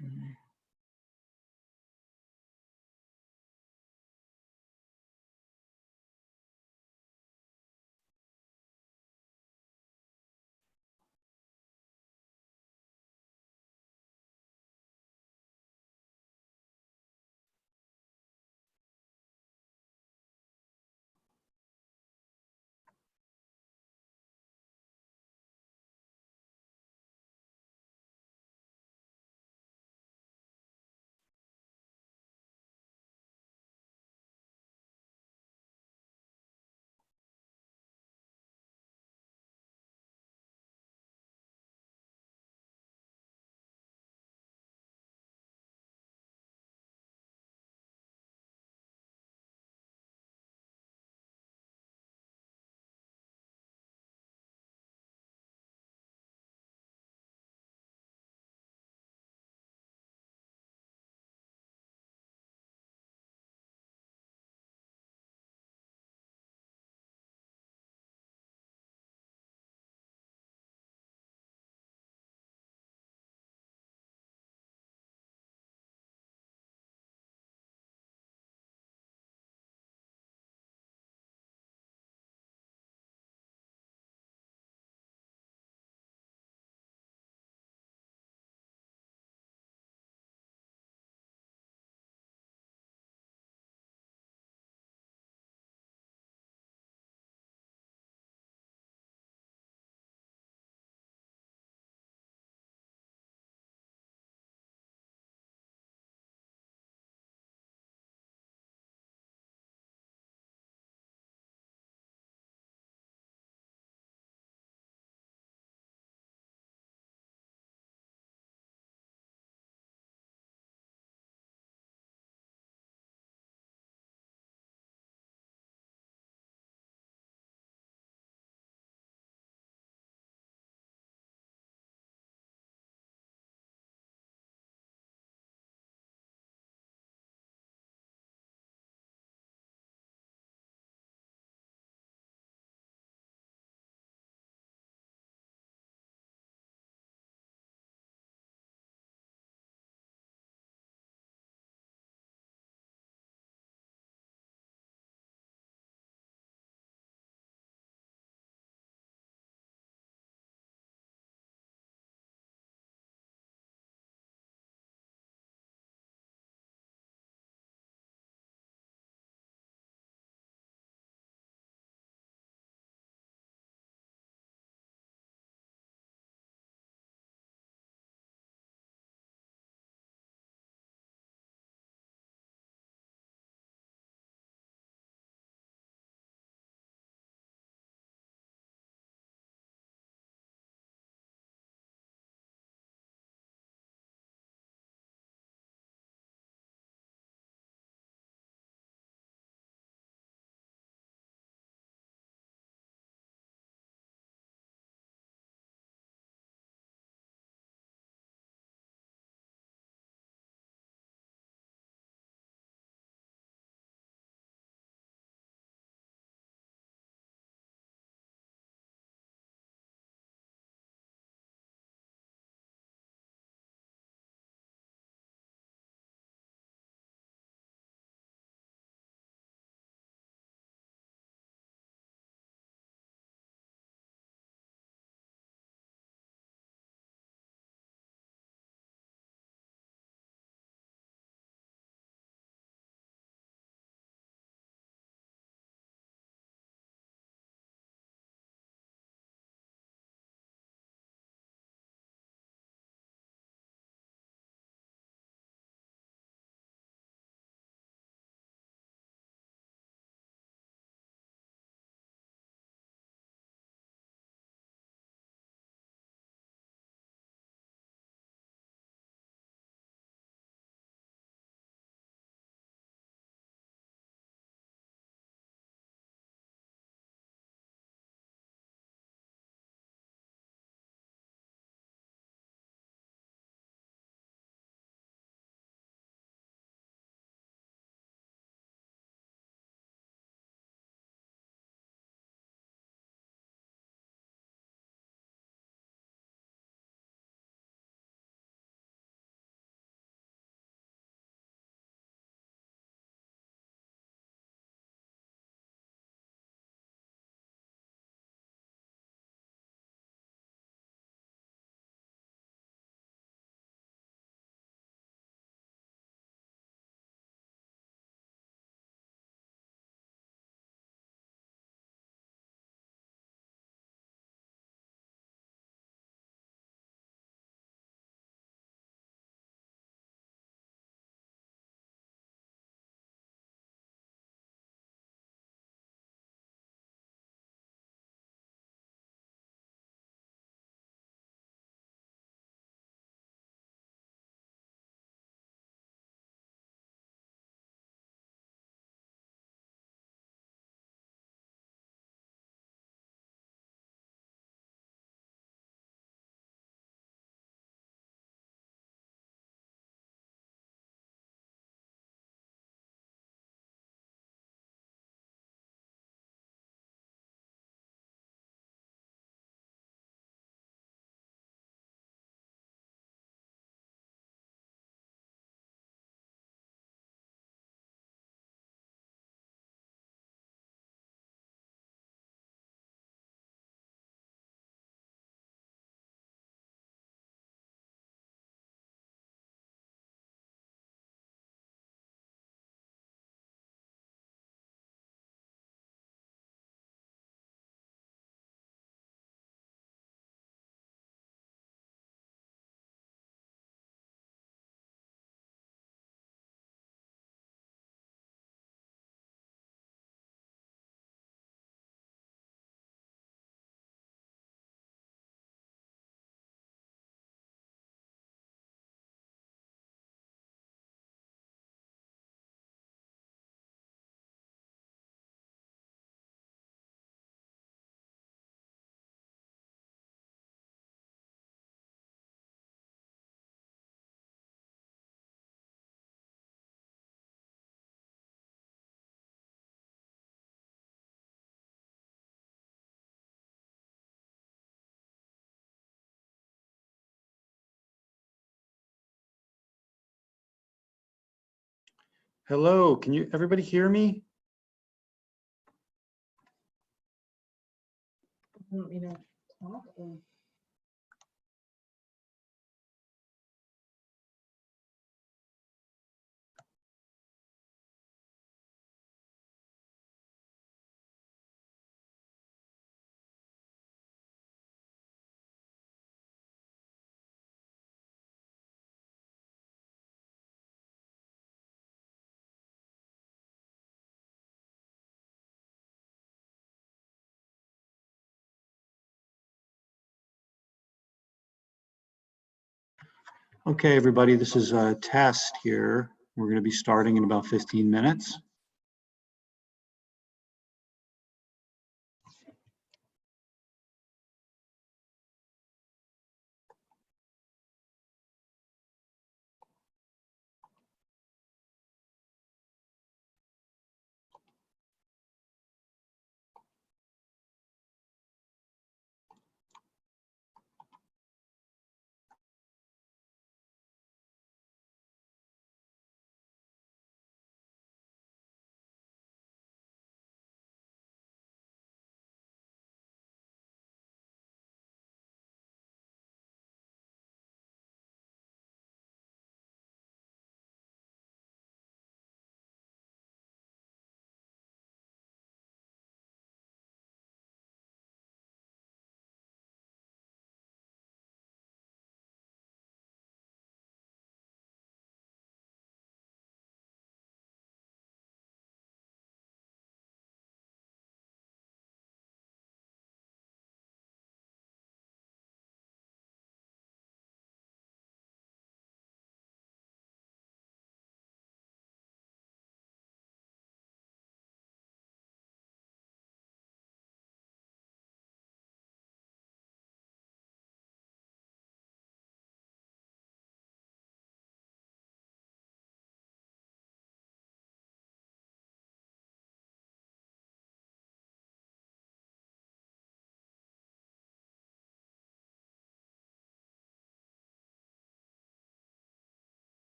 Mhm. Hello, can you everybody hear me? Want me to talk or? Okay, everybody, this is a test here. We're going to be starting in about 15 minutes.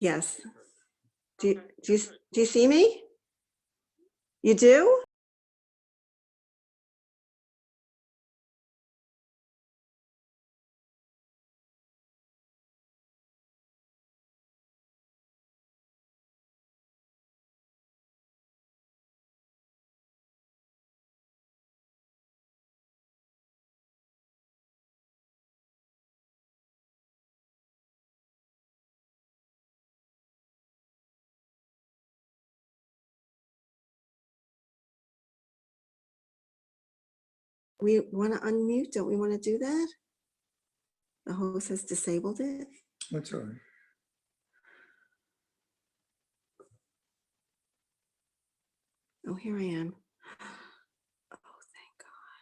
Yes. Do you see me? You do? We want to unmute, don't we want to do that? The host has disabled it. That's all right. Oh, here I am. Oh, thank God.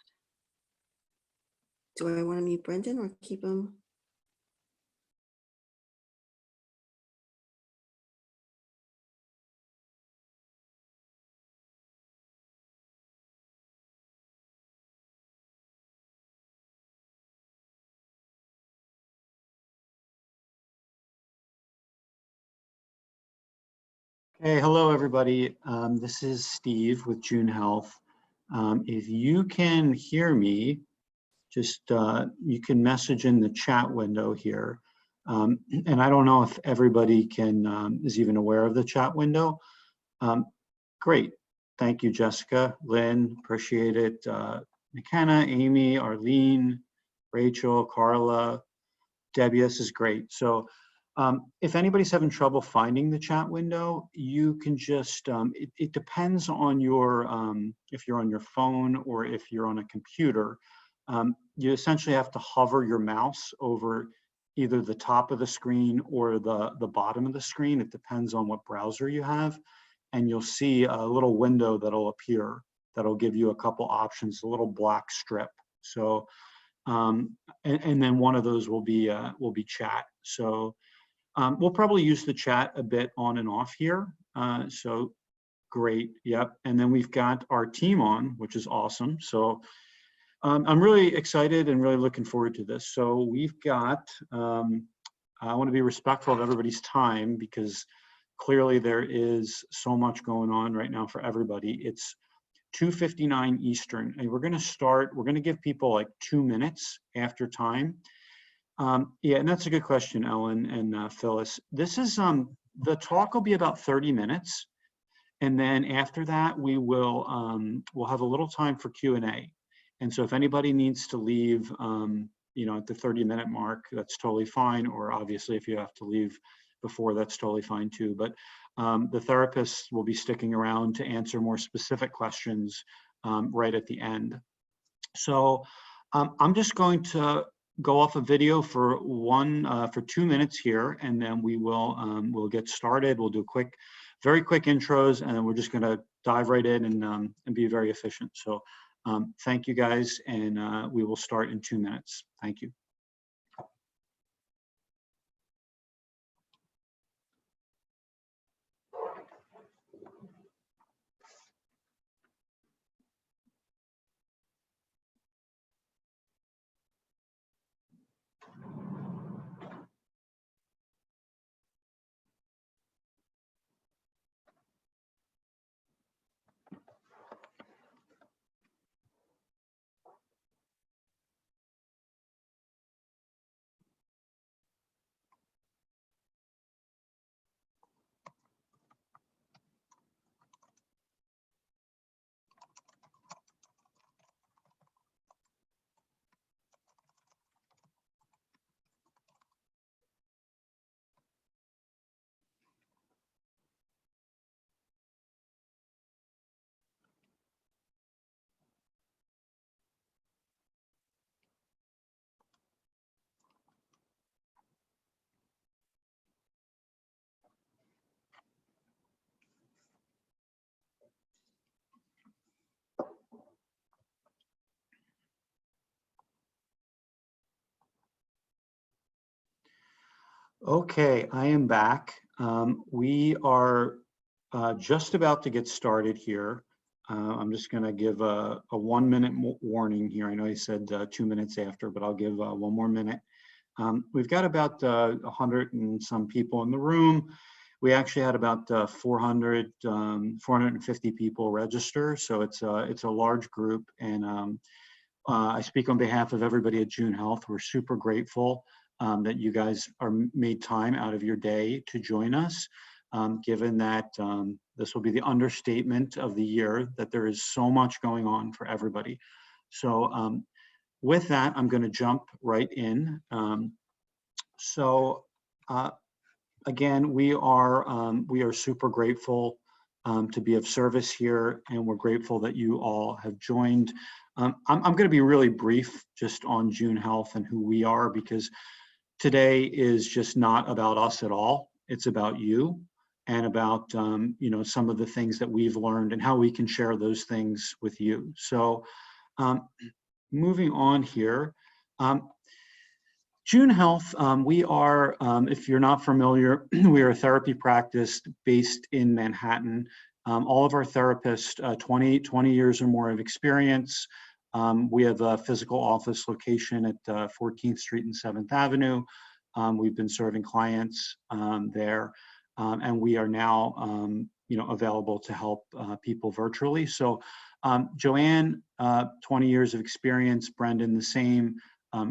Do I want to mute Brendan or keep him? Okay, hello, everybody. This is Steve with June Health. If you can hear me, just you can message in the chat window here. And I don't know if everybody can is even aware of the chat window. Great. Thank you, Jessica, Lynn, appreciate it. McKenna, Amy, Arlene, Rachel, Carla, Debbie, this is great. So if anybody's having trouble finding the chat window, you can just, it depends on your, if you're on your phone or if you're on a computer, you essentially have to hover your mouse over either the top of the screen or the bottom of the screen. It depends on what browser you have. and you'll see a little window that'll appear that'll give you a couple options, a little black strip. So, and then one of those will be chat. So we'll probably use the chat a bit on and off here. So great, yep. And then we've got our team on, which is awesome. So I'm really excited and really looking forward to this. So we've got, I want to be respectful of everybody's time because clearly there is so much going on right now for everybody. It's 2:59 Eastern, and we're going to give people like 2 minutes after time. Yeah, and that's a good question, Ellen and Phyllis. This is, the talk will be about 30 minutes. And then after that, we will, we'll have a little time for Q&A. And so if anybody needs to leave, at the 30-minute mark, that's totally fine. Or obviously if you have to leave before, that's totally fine too. But the therapists will be sticking around to answer more specific questions right at the end. So I'm just going to go off a video for 2 minutes here, and then we will we'll get started. We'll do very quick intros, and then we're just going to dive right in and be very efficient. So thank you guys, and we will start in 2 minutes. Thank you. Okay, I am back. We are just about to get started here. I'm just going to give a 1 minute warning here. I know you said 2 minutes after, but I'll give 1 more minute. We've got about 100 and some people in the room. We actually had about 450 people register, so it's a large group. And I speak on behalf of everybody at June Health. We're super grateful that you guys made time out of your day to join us, given that this will be the understatement of the year, that there is so much going on for everybody. So with that, I'm going to jump right in. Again, we are super grateful to be of service here, and we're grateful that you all have joined. I'm going to be really brief just on June Health and who we are, because today is just not about us at all. It's about you and about some of the things that we've learned and how we can share those things with you. So moving on here, June Health, we are, if you're not familiar, we are a therapy practice based in Manhattan. All of our therapists, 20 years or more of experience. We have a physical office location at 14th Street and 7th Avenue. We've been serving clients there, and we are now, available to help people virtually. So Joanne, 20 years of experience, Brendan, the same,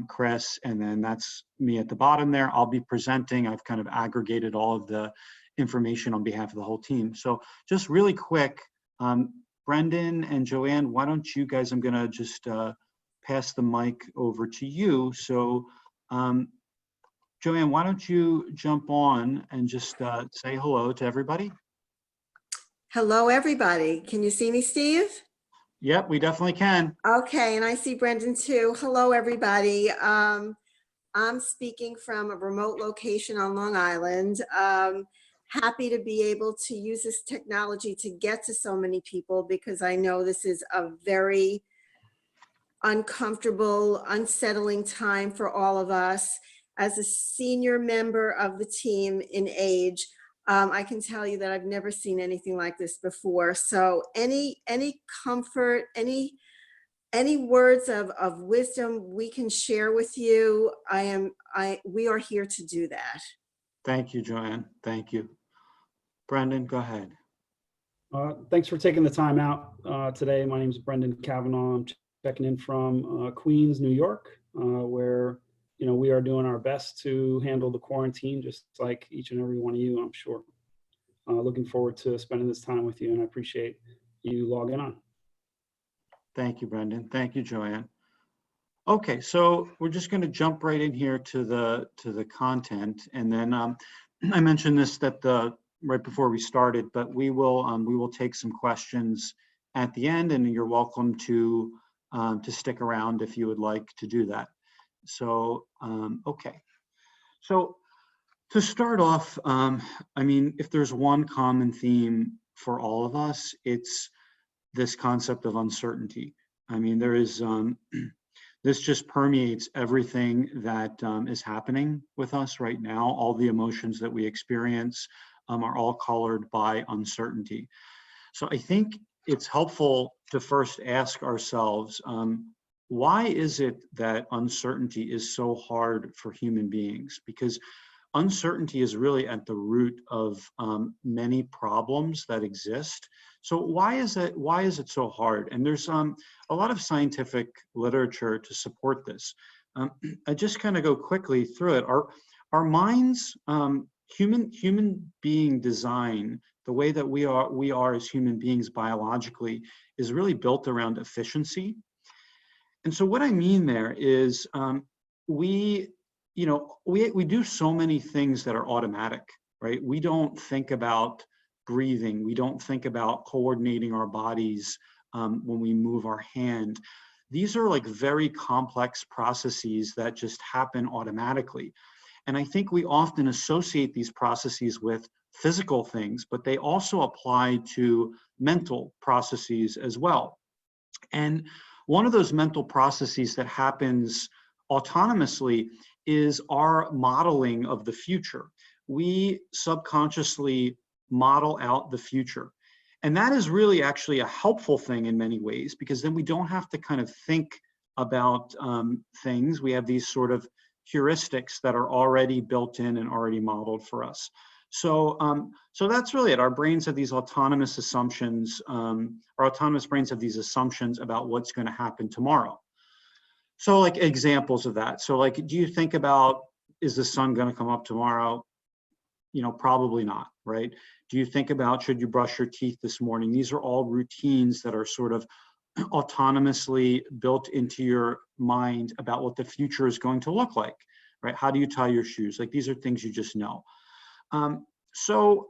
Chris, and then that's me at the bottom there. I'll be presenting. I've kind of aggregated all of the information on behalf of the whole team. So just really quick, Brendan and Joanne, why don't you guys, I'm gonna just pass the mic over to you. So Joanne, why don't you jump on and just say hello to everybody? Hello, everybody. Can you see me, Steve? Yep, we definitely can. Okay, and I see Brendan too. Hello, everybody. I'm speaking from a remote location on Long Island. happy to be able to use this technology to get to so many people, because I know this is a very uncomfortable, unsettling time for all of us. As a senior member of the team in age, I can tell you that I've never seen anything like this before. So any comfort, any words of wisdom we can share with you, we are here to do that. Thank you, Joanne. Thank you. Brendan, go ahead. Thanks for taking the time out today. My name is Brendan Kavanaugh. I'm checking in from Queens, New York, where we are doing our best to handle the quarantine, just like each and every one of you, I'm sure. Looking forward to spending this time with you, and I appreciate you logging on. Thank you, Brendan. Thank you, Joanne. Okay, so we're just going to jump right in here to the content, and then I mentioned this right before we started, but we will take some questions at the end, and you're welcome to stick around if you would like to do that. So okay, so to start off, I mean, if there's one common theme for all of us, it's this concept of uncertainty. I mean, there is this just permeates everything that is happening with us right now. All the emotions that we experience are all colored by uncertainty. So I think it's helpful to first ask ourselves, why is it that uncertainty is so hard for human beings? Because uncertainty is really at the root of many problems that exist. So why is it so hard? And there's a lot of scientific literature to support this. I just kind of go quickly through it. Our minds, human being design, the way that we are as human beings biologically, is really built around efficiency. And so what I mean there is we do so many things that are automatic, right? We don't think about breathing. We don't think about coordinating our bodies when we move our hand. These are like very complex processes that just happen automatically. And I think we often associate these processes with physical things, but they also apply to mental processes as well. And one of those mental processes that happens autonomously is our modeling of the future. We subconsciously model out the future. And that is really actually a helpful thing in many ways, because then we don't have to kind of think about things. We have these sort of heuristics that are already built in and already modeled for us. So, so that's really it. Our brains have these autonomous assumptions. Our autonomous brains have these assumptions about what's going to happen tomorrow. So like examples of that. So like, do you think about, is the sun going to come up tomorrow? Probably not, right? Do you think about, should you brush your teeth this morning? These are all routines that are sort of autonomously built into your mind about what the future is going to look like, right? How do you tie your shoes? Like, these are things you just know. So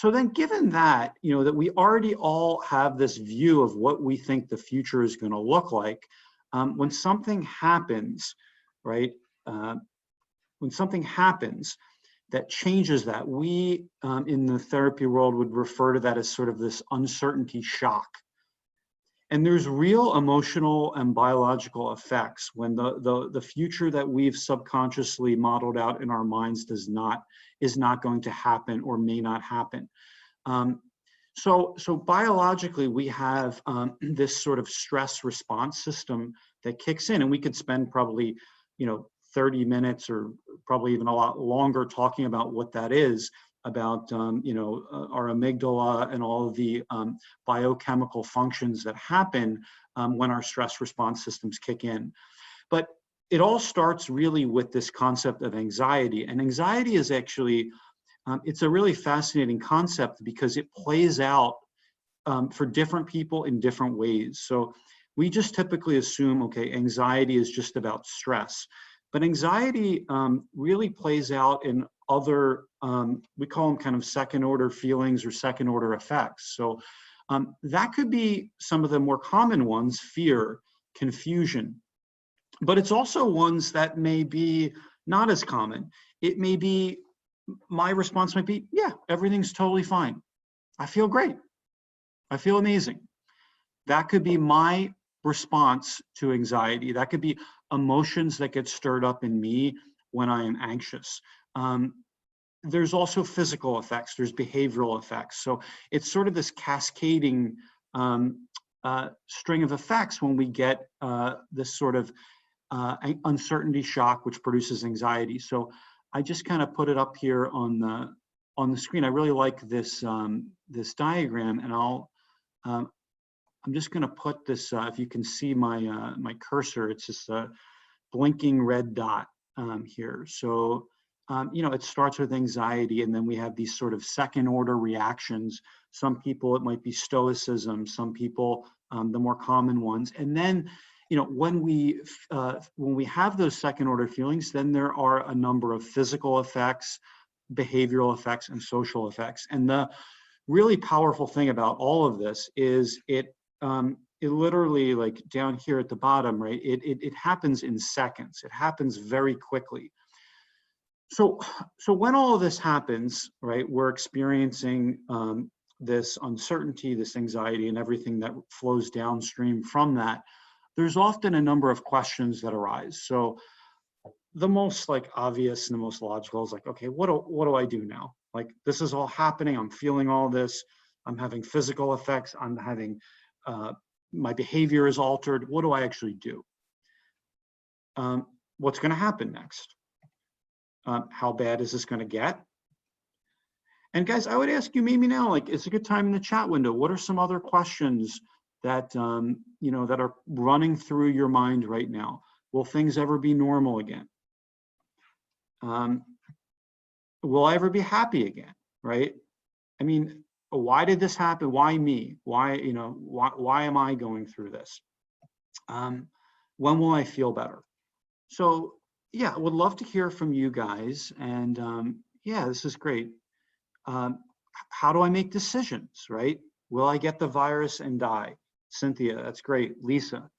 then given that, that we already all have this view of what we think the future is going to look like, when something happens, right? When something happens that changes that, we in the therapy world would refer to that as sort of this uncertainty shock. And there's real emotional and biological effects when the future that we've subconsciously modeled out in our minds is not going to happen or may not happen. So biologically, we have this sort of stress response system that kicks in, and we could spend probably 30 minutes or probably even a lot longer talking about what that is, about our amygdala and all of the biochemical functions that happen when our stress response systems kick in. But it all starts really with this concept of anxiety. And anxiety is actually, it's a really fascinating concept because it plays out for different people in different ways. So we just typically assume, okay, anxiety is just about stress. But anxiety really plays out in other, we call them kind of second order feelings or second order effects. So that could be some of the more common ones: fear, confusion. But it's also ones that may be not as common. It may be my response might be, yeah, everything's totally fine. I feel great. I feel amazing. That could be my response to anxiety. That could be emotions that get stirred up in me when I am anxious. There's also physical effects, there's behavioral effects. So it's sort of this cascading string of effects when we get this sort of uncertainty shock, which produces anxiety. So I just kind of put it up here on the screen. I really like this this diagram, and I'm just going to put this. If you can see my my cursor, it's just a blinking red dot here. So you know, it starts with anxiety, and then we have these sort of second order reactions. Some people, it might be stoicism. Some people, the more common ones, and then, you know, when we have those second order feelings, then there are a number of physical effects, behavioral effects, and social effects. And the really powerful thing about all of this is it literally, like down here at the bottom, right? It happens in seconds. It happens very quickly. So when all of this happens, right, we're experiencing this uncertainty, this anxiety, and everything that flows downstream from that. There's often a number of questions that arise. So the most like obvious and the most logical is like, okay, what do I do now? Like, this is all happening. I'm feeling all this. I'm having physical effects. I'm having my behavior is altered. What do I actually do? What's going to happen next? How bad is this going to get? And guys, I would ask you maybe now, like, it's a good time in the chat window. What are some other questions that you know, that are running through your mind right now? Will things ever be normal again? Will I ever be happy again? Right? I mean, why did this happen? Why me? Why, you know, why am I going through this? When will I feel better? So yeah, I would love to hear from you guys. And yeah, this is great. How do I make decisions, right? Will I get the virus and die? Cynthia, that's great. Lisa,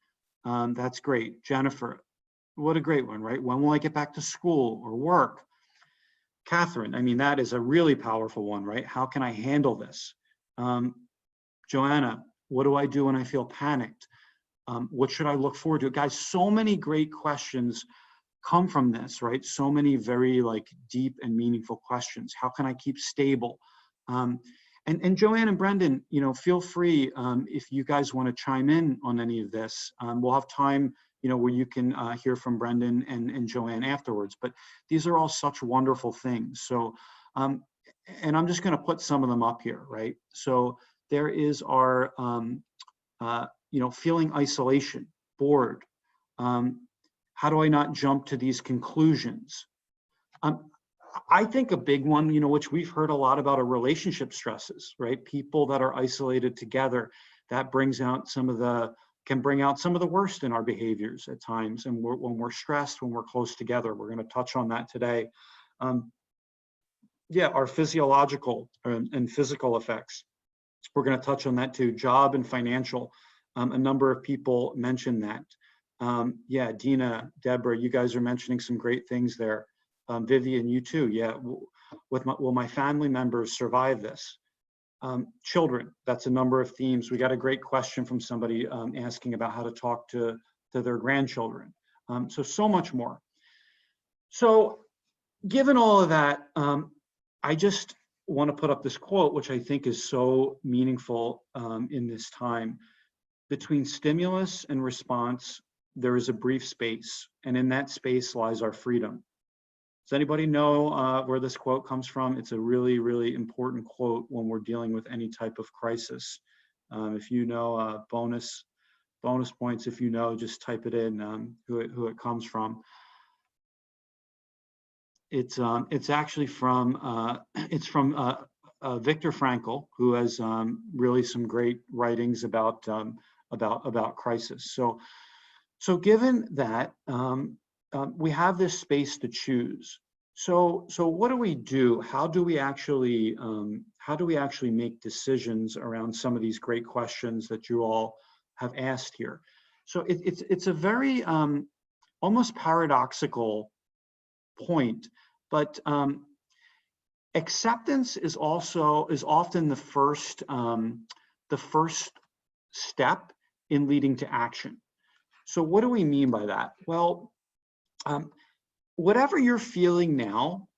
that's great. Jennifer, what a great one, right? When will I get back to school or work? Catherine, I mean, that is a really powerful one, right? How can I handle this? Joanna, what do I do when I feel panicked? What should I look forward to? Guys, so many great questions come from this, right? So many very like deep and meaningful questions. How can I keep stable? And Joanne and Brendan, you know, feel free if you guys want to chime in on any of this. We'll have time, you know, where you can hear from Brendan and Joanne afterwards. But these are all such wonderful things. So, and I'm just going to put some of them up here, right? So there is our, you know, feeling isolation, bored. How do I not jump to these conclusions? I think a big one, you know, which we've heard a lot about, are relationship stresses, right? People that are isolated together, that brings out can bring out some of the worst in our behaviors at times. And when we're stressed, when we're close together, we're going to touch on that today. Yeah, our physiological and physical effects. We're going to touch on that too. Job and financial. A number of people mentioned that. Yeah, Dina, Deborah, you guys are mentioning some great things there. Vivian, you too. Yeah, will my family members survive this? Children, that's a number of themes. We got a great question from somebody asking about how to talk to their grandchildren. So much more. So given all of that, I just want to put up this quote, which I think is so meaningful in this time. Between stimulus and response, there is a brief space, and in that space lies our freedom. Does anybody know where this quote comes from? It's a really, really important quote when we're dealing with any type of crisis. If you know, bonus points. If you know, just type it in, who it comes from. It's actually from Viktor Frankl, who has really some great writings about crisis. So given that we have this space to choose, so what do we do? How do we actually make decisions around some of these great questions that you all have asked here? So it's a very almost paradoxical point, but Acceptance is often the first step in leading to action. So what do we mean by that? Well, whatever you're feeling now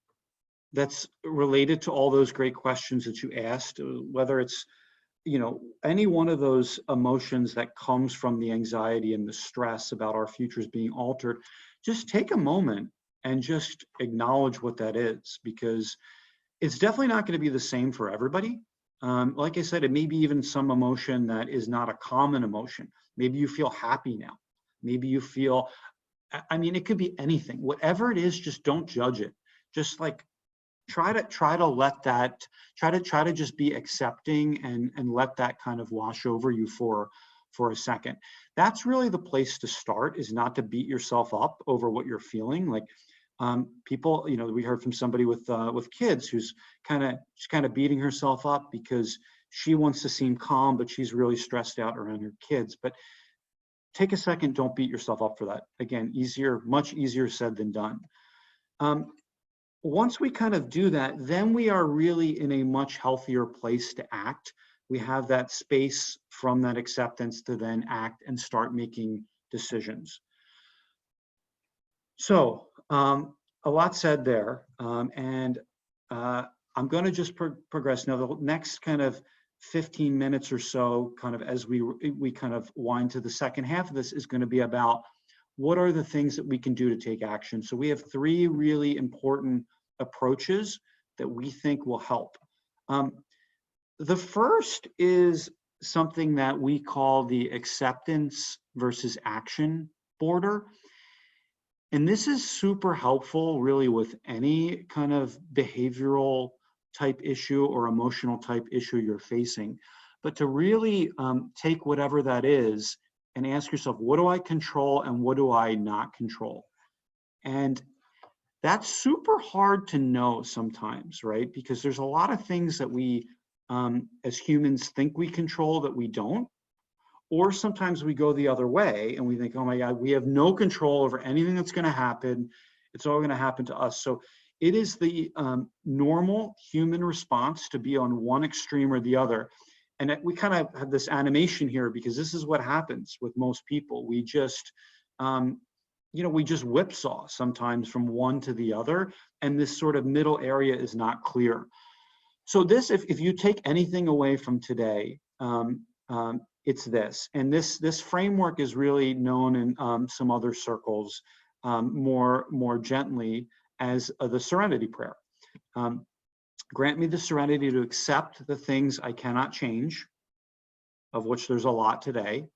that's related to all those great questions that you asked, whether it's, you know, any one of those emotions that comes from the anxiety and the stress about our futures being altered, just take a moment and just acknowledge what that is, because it's definitely not going to be the same for everybody. Like I said, it may be even some emotion that is not a common emotion. Maybe you feel happy now. Maybe you feel, I mean, it could be anything. Whatever it is, just don't judge it. Just like try to let that, try to just be accepting and let that kind of wash over you for a second. That's really the place to start, is not to beat yourself up over what you're feeling. Like people, you know, we heard from somebody with kids who's kind of beating herself up because she wants to seem calm, but she's really stressed out around her kids. But take a second, don't beat yourself up for that. Again, much easier said than done. Once we kind of do that, then we are really in a much healthier place to act. We have that space from that acceptance to then act and start making decisions. So a lot said there, and I'm going to just progress now. The next kind of 15 minutes or so, kind of as we kind of wind to the second half of this, is going to be about what are the things that we can do to take action. So we have 3 really important approaches that we think will help. The first is something that we call the acceptance versus action border. And this is super helpful really with any kind of behavioral type issue or emotional type issue you're facing. But to really take whatever that is and ask yourself, what do I control and what do I not control? And that's super hard to know sometimes, right? Because there's a lot of things that we, as humans, think we control that we don't. Or sometimes we go the other way and we think, oh my God, we have no control over anything that's going to happen. It's all going to happen to us. So it is the normal human response to be on one extreme or the other. And we kind of have this animation here because this is what happens with most people. We just, we just whipsaw sometimes from one to the other. And this sort of middle area is not clear. So this, if you take anything away from today, it's this. And this framework is really known in some other circles more gently as the serenity prayer. Grant me the serenity to accept the things I cannot change, of which there's a lot today,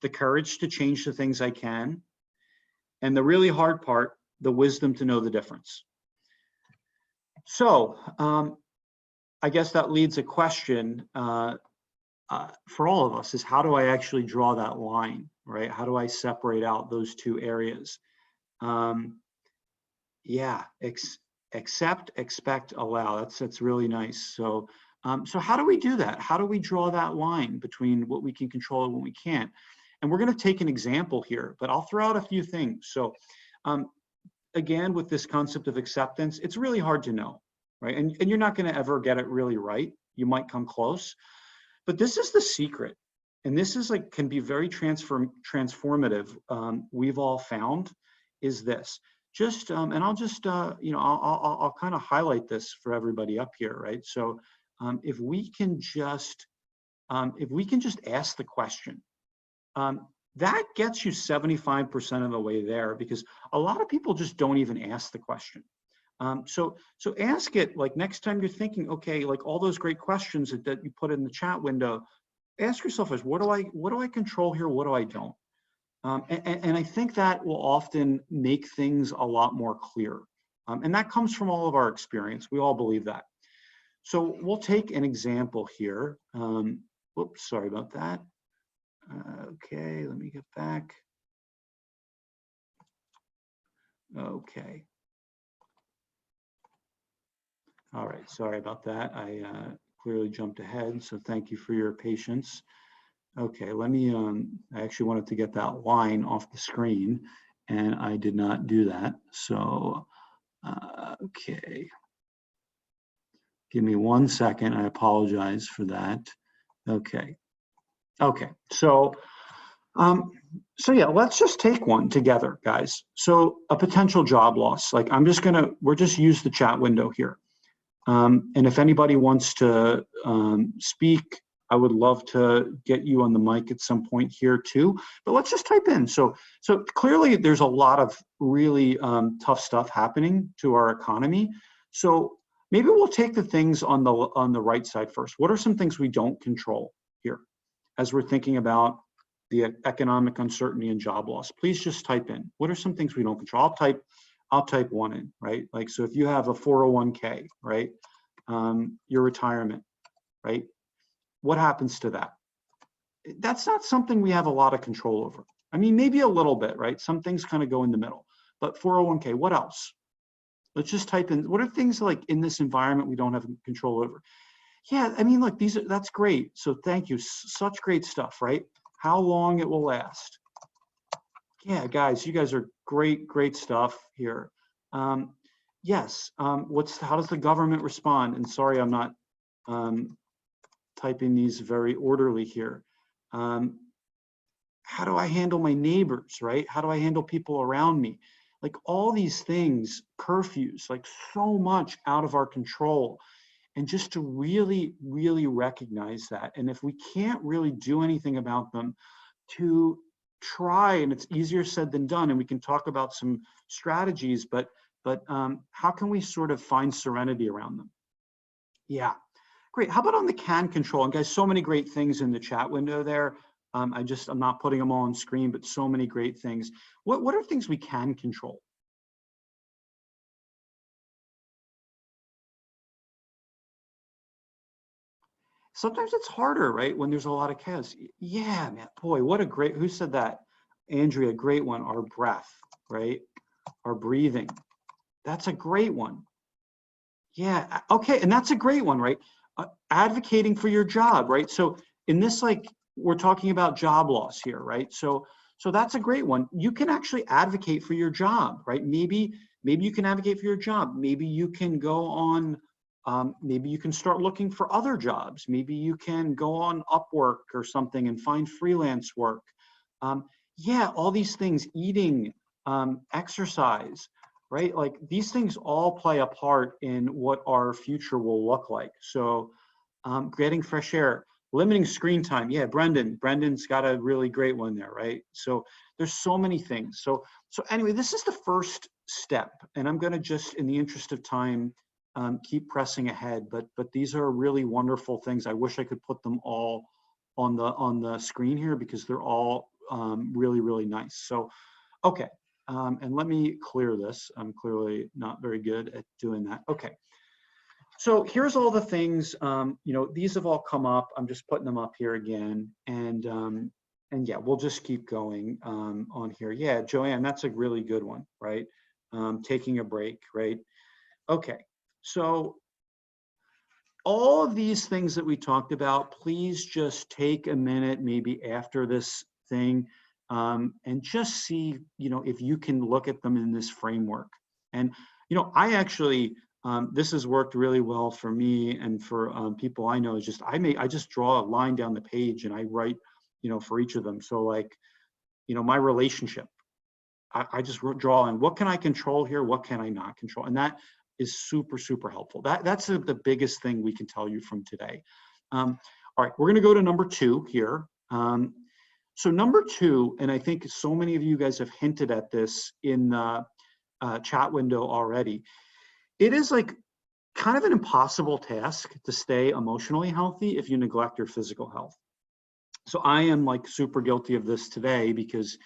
the courage to change the things I can, and the really hard part, the wisdom to know the difference. So I guess that leads a question for all of us, is how do I actually draw that line, right? How do I separate out those 2 areas? Accept, expect, allow. That's really nice. So how do we do that? How do we draw that line between what we can control and what we can't? And we're going to take an example here, but I'll throw out a few things. So again, with this concept of acceptance, it's really hard to know, right? And you're not going to ever get it really right. You might come close, but this is the secret. And this is like, can be very transformative. We've all found is this. Just and I'll just I'll kind of highlight this for everybody up here, right? So if we can just ask the question, that gets you 75% of the way there, because a lot of people just don't even ask the question. So ask it, like next time you're thinking, okay, like all those great questions that you put in the chat window, ask yourself is, what do I control here? What do I don't? And I think that will often make things a lot more clear. And that comes from all of our experience. We all believe that. So we'll take an example here. Whoops, sorry about that. Okay, let me get back. Okay. All right, sorry about that. I clearly jumped ahead, so thank you for your patience. Okay, let me, I actually wanted to get that line off the screen and I did not do that. So, okay. Give me 1 second. I apologize for that. Okay. Okay. So yeah, let's just take one together, guys. So a potential job loss. Like we're just use the chat window here. And if anybody wants to speak, I would love to get you on the mic at some point here too. But let's just type in. So clearly there's a lot of really tough stuff happening to our economy. So maybe we'll take the things on the right side first. What are some things we don't control here as we're thinking about the economic uncertainty and job loss? Please just type in. What are some things we don't control? I'll type one in, right? Like, so if you have a 401k, right? Your retirement, right? What happens to that? That's not something we have a lot of control over. I mean, maybe a little bit, right? Some things kind of go in the middle, but 401k, what else? Let's just type in, what are things like in this environment we don't have control over? Yeah, I mean, look, that's great. So thank you, such great stuff, right? How long it will last. Yeah, guys, you guys are great stuff here. Yes, how does the government respond? And sorry, I'm not typing these very orderly here. How do I handle my neighbors, right? How do I handle people around me? Like all these things, curfews, like so much out of our control. And just to really, really recognize that. And if we can't really do anything about them, to try, and it's easier said than done, and we can talk about some strategies, but how can we sort of find serenity around them? Yeah, great. How about on the can control? And guys, so many great things in the chat window there. I'm not putting them all on screen, but so many great things. What are things we can control? Sometimes it's harder, right? When there's a lot of chaos. Yeah, man, boy, what a great, who said that? Andrea, great one. Our breath, right? Our breathing. That's a great one. Yeah, okay, and that's a great one, right? Advocating for your job, right? So in this, like, we're talking about job loss here, right? So that's a great one. You can actually advocate for your job, right? Maybe you can advocate for your job. Maybe you can go on, maybe you can start looking for other jobs. Maybe you can go on Upwork or something and find freelance work. Yeah, all these things, eating, exercise, right? Like these things all play a part in what our future will look like. So getting fresh air, limiting screen time. Yeah, Brendan's got a really great one there, right? So there's so many things. So anyway, this is the first step, and I'm gonna just, in the interest of time, keep pressing ahead, but these are really wonderful things. I wish I could put them all on the screen here because they're all really, really nice. So, okay. And let me clear this. I'm clearly not very good at doing that. Okay. So here's all the things, these have all come up. I'm just putting them up here again. And yeah, we'll just keep going on here. Yeah, Joanne, that's a really good one, right? Taking a break, right? Okay. So all of these things that we talked about, please just take a minute, maybe after this thing, and just see, if you can look at them in this framework. And, I actually, this has worked really well for me and for people I know. Is just, I just draw a line down the page and I write, for each of them. So like, my relationship, I just draw in what can I control here? What can I not control? And that is super, super helpful. That's the biggest thing we can tell you from today. All right, we're gonna go to number 2 here. So number 2, and I think so many of you guys have hinted at this in the chat window already. It is like kind of an impossible task to stay emotionally healthy if you neglect your physical health. So I am like super guilty of this today because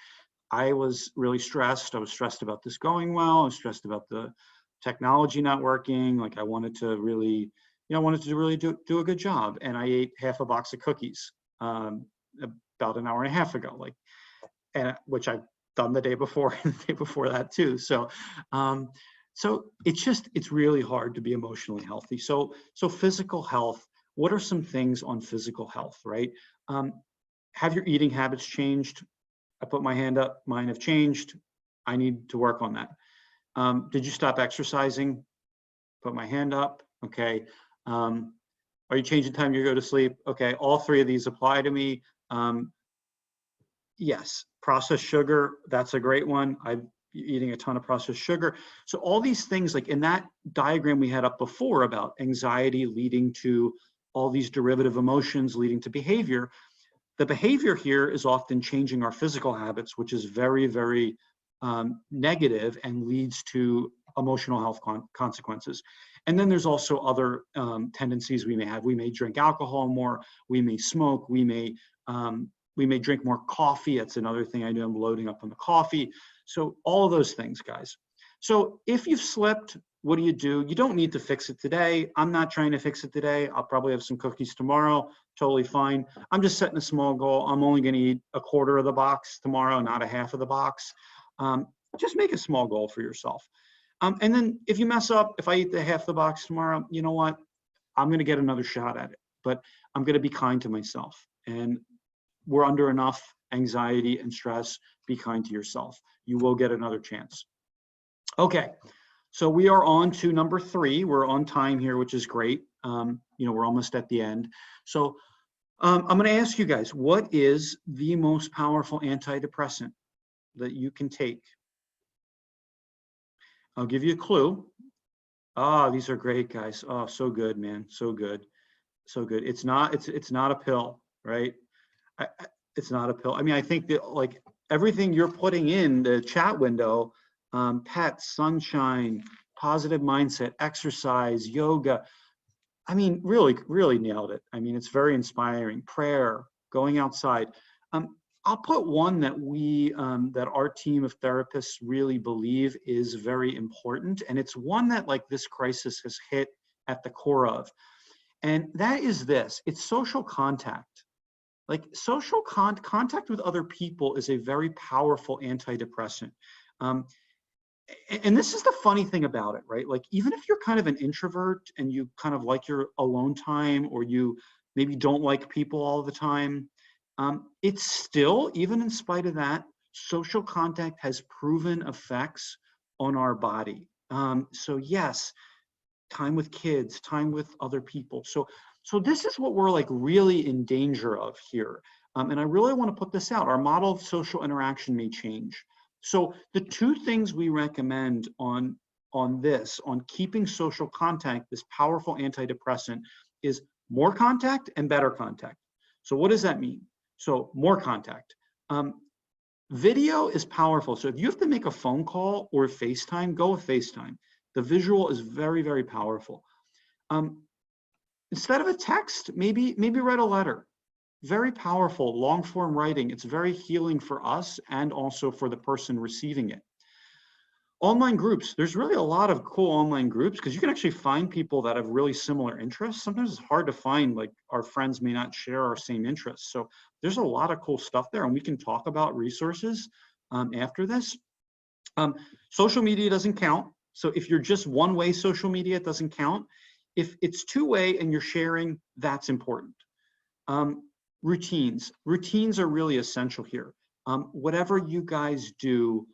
I was really stressed. I was stressed about this going well. I was stressed about the technology not working. Like I wanted to really, do a good job. And I ate half a box of cookies about an hour and a half ago, which I've done the day before and the day before that too. So, it's really hard to be emotionally healthy. So physical health, what are some things on physical health, right? Have your eating habits changed? I put my hand up, mine have changed. I need to work on that. Did you stop exercising? Put my hand up. Okay. Are you changing the time you go to sleep? Okay, all three of these apply to me. Yes, processed sugar, that's a great one. I'm eating a ton of processed sugar. So all these things, like in that diagram we had up before about anxiety leading to all these derivative emotions leading to behavior, the behavior here is often changing our physical habits, which is very, very negative and leads to emotional health consequences. And then there's also other tendencies we may have. We may drink alcohol more, we may smoke, we may drink more coffee. That's another thing I do. I'm loading up on the coffee. So all of those things, guys. So if you've slipped, what do? You don't need to fix it today. I'm not trying to fix it today. I'll probably have some cookies tomorrow. Totally fine. I'm just setting a small goal. I'm only going to eat a quarter of the box tomorrow, not a half of the box. Just make a small goal for yourself. And then if you mess up, if I eat the half the box tomorrow, you know what? I'm going to get another shot at it. But I'm going to be kind to myself. And we're under enough anxiety and stress. Be kind to yourself. You will get another chance. Okay, so we are on to number 3. We're on time here, which is great. We're almost at the end. So I'm going to ask you guys, what is the most powerful antidepressant that you can take? I'll give you a clue. These are great, guys. Oh, so good, man. So good. So good. It's not a pill, right? It's not a pill. I mean, I think that like everything you're putting in the chat window, pets, sunshine, positive mindset, exercise, yoga. I mean, really, really nailed it. I mean, it's very inspiring. Prayer, going outside. I'll put one that that our team of therapists really believe is very important. And it's one that like this crisis has hit at the core of. And that is this, it's social contact. Like social contact with other people is a very powerful antidepressant. And this is the funny thing about it, right? Like, even if you're kind of an introvert and you kind of like your alone time, or you maybe don't like people all the time, it's still, even in spite of that, social contact has proven effects on our body. So yes, time with kids, time with other people. So this is what we're like really in danger of here. And I really want to put this out. Our model of social interaction may change. So the 2 things we recommend on keeping social contact, this powerful antidepressant, is more contact and better contact. So what does that mean? So more contact. Video is powerful. So if you have to make a phone call or FaceTime, go with FaceTime. The visual is very, very powerful. Instead of a text, maybe write a letter. Very powerful, long form writing. It's very healing for us and also for the person receiving it. Online groups, there's really a lot of cool online groups because you can actually find people that have really similar interests. Sometimes it's hard to find, like our friends may not share our same interests. So there's a lot of cool stuff there, and we can talk about resources after this. Social media doesn't count. So if you're just one-way social media, it doesn't count. If it's 2-way and you're sharing, that's important. Routines are really essential here. Whatever you guys do,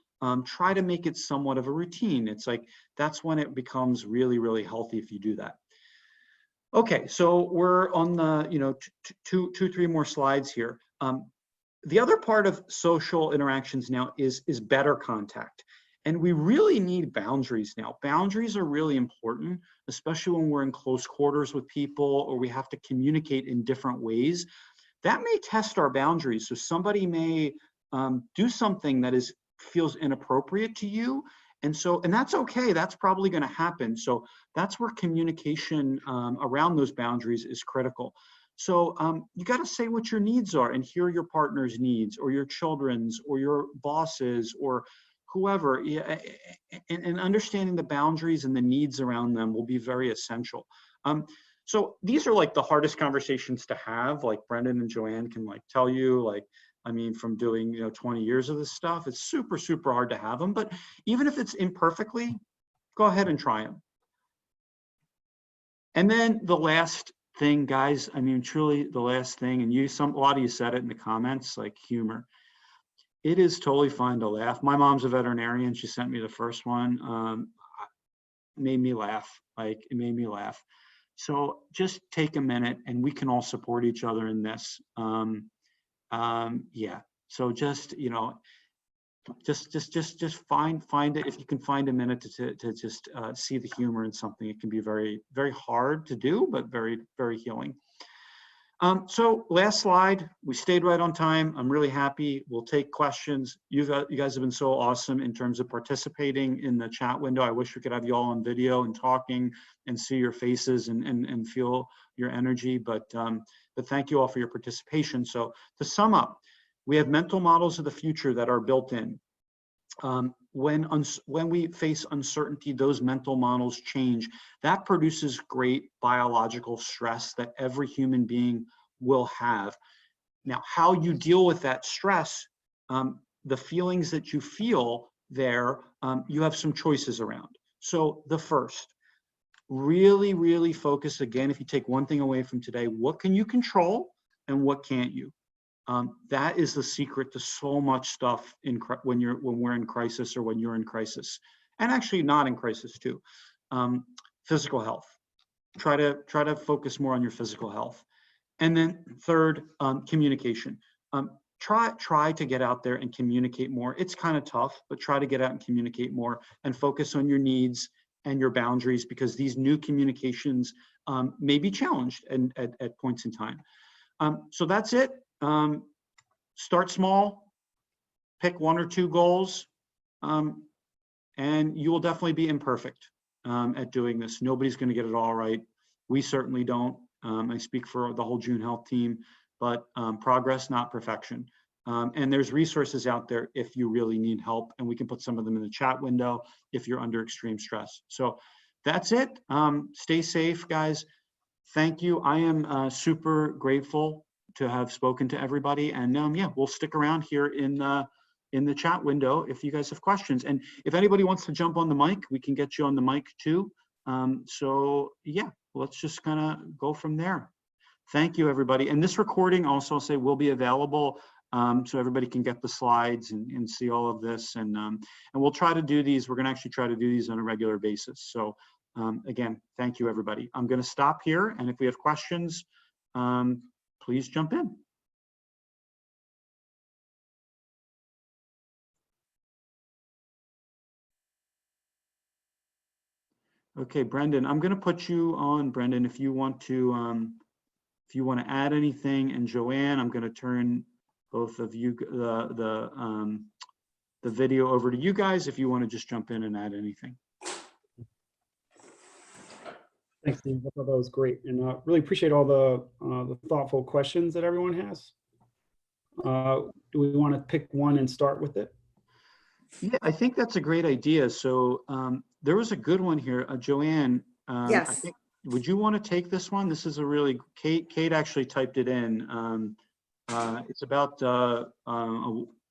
try to make it somewhat of a routine. It's like, that's when it becomes really, really healthy if you do that. Okay, so we're on the, 3 more slides here. The other part of social interactions now is better contact. And we really need boundaries now. Boundaries are really important, especially when we're in close quarters with people or we have to communicate in different ways. That may test our boundaries. So somebody may do something that feels inappropriate to you. And that's okay. That's probably going to happen. So that's where communication around those boundaries is critical. So you got to say what your needs are and hear your partner's needs or your children's or your boss's or whoever. And understanding the boundaries and the needs around them will be very essential. So these are like the hardest conversations to have. Like Brendan and Joanne can like tell you, like, I mean, from doing 20 years of this stuff, it's super, super hard to have them. But even if it's imperfectly, go ahead and try them. And then the last thing, guys, I mean, truly the last thing, and a lot of you said it in the comments, like humor. It is totally fine to laugh. My mom's a veterinarian. She sent me the first one. Made me laugh. Like, it made me laugh. So just take a minute and we can all support each other in this. Yeah. So just, you know, just find it. If you can find a minute to just see the humor in something, it can be very, very hard to do, but very, very healing. So last slide, we stayed right on time. I'm really happy. We'll take questions. You guys have been so awesome in terms of participating in the chat window. I wish we could have you all on video and talking and see your faces and feel your energy, but thank you all for your participation. So to sum up, we have mental models of the future that are built in. When we face uncertainty, those mental models change. That produces great biological stress that every human being will have. Now, how you deal with that stress, the feelings that you feel there, you have some choices around. So the first, really, really focus again, if you take one thing away from today, what can you control and what can't you? That is the secret to so much stuff when we're in crisis or when you're in crisis, and actually not in crisis too. Physical health. Try to focus more on your physical health. And then third, communication. Try to get out there and communicate more. It's kind of tough, but try to get out and communicate more and focus on your needs and your boundaries, because these new communications may be challenged at points in time. So that's it. Start small, pick 1 or 2 goals, and you will definitely be imperfect at doing this. Nobody's going to get it all right. We certainly don't. I speak for the whole June Health team, but progress, not perfection. And there's resources out there if you really need help, and we can put some of them in the chat window if you're under extreme stress. So that's it. Stay safe, guys. Thank you. I am super grateful to have spoken to everybody, and yeah, we'll stick around here in the chat window if you guys have questions. And if anybody wants to jump on the mic, we can get you on the mic too. So yeah, let's just kind of go from there. Thank you, everybody. And this recording also, I'll say, will be available so everybody can get the slides and see all of this. And we'll try to do these. We're going to actually try to do these on a regular basis. So again, thank you, everybody. I'm going to stop here, and if we have questions, please jump in. Okay, Brendan, I'm going to put you on, Brendan, if you want to add anything, and Joanne, I'm going to turn both of you the video over to you guys if you want to just jump in and add anything. Thanks, Steve. I thought that was great, and really appreciate all the thoughtful questions that everyone has. Do we want to pick one and start with it? Yeah, I think that's a great idea. So there was a good one here, Joanne. Yes. I think, would you want to take this one? This is a really, Kate actually typed it in. It's about a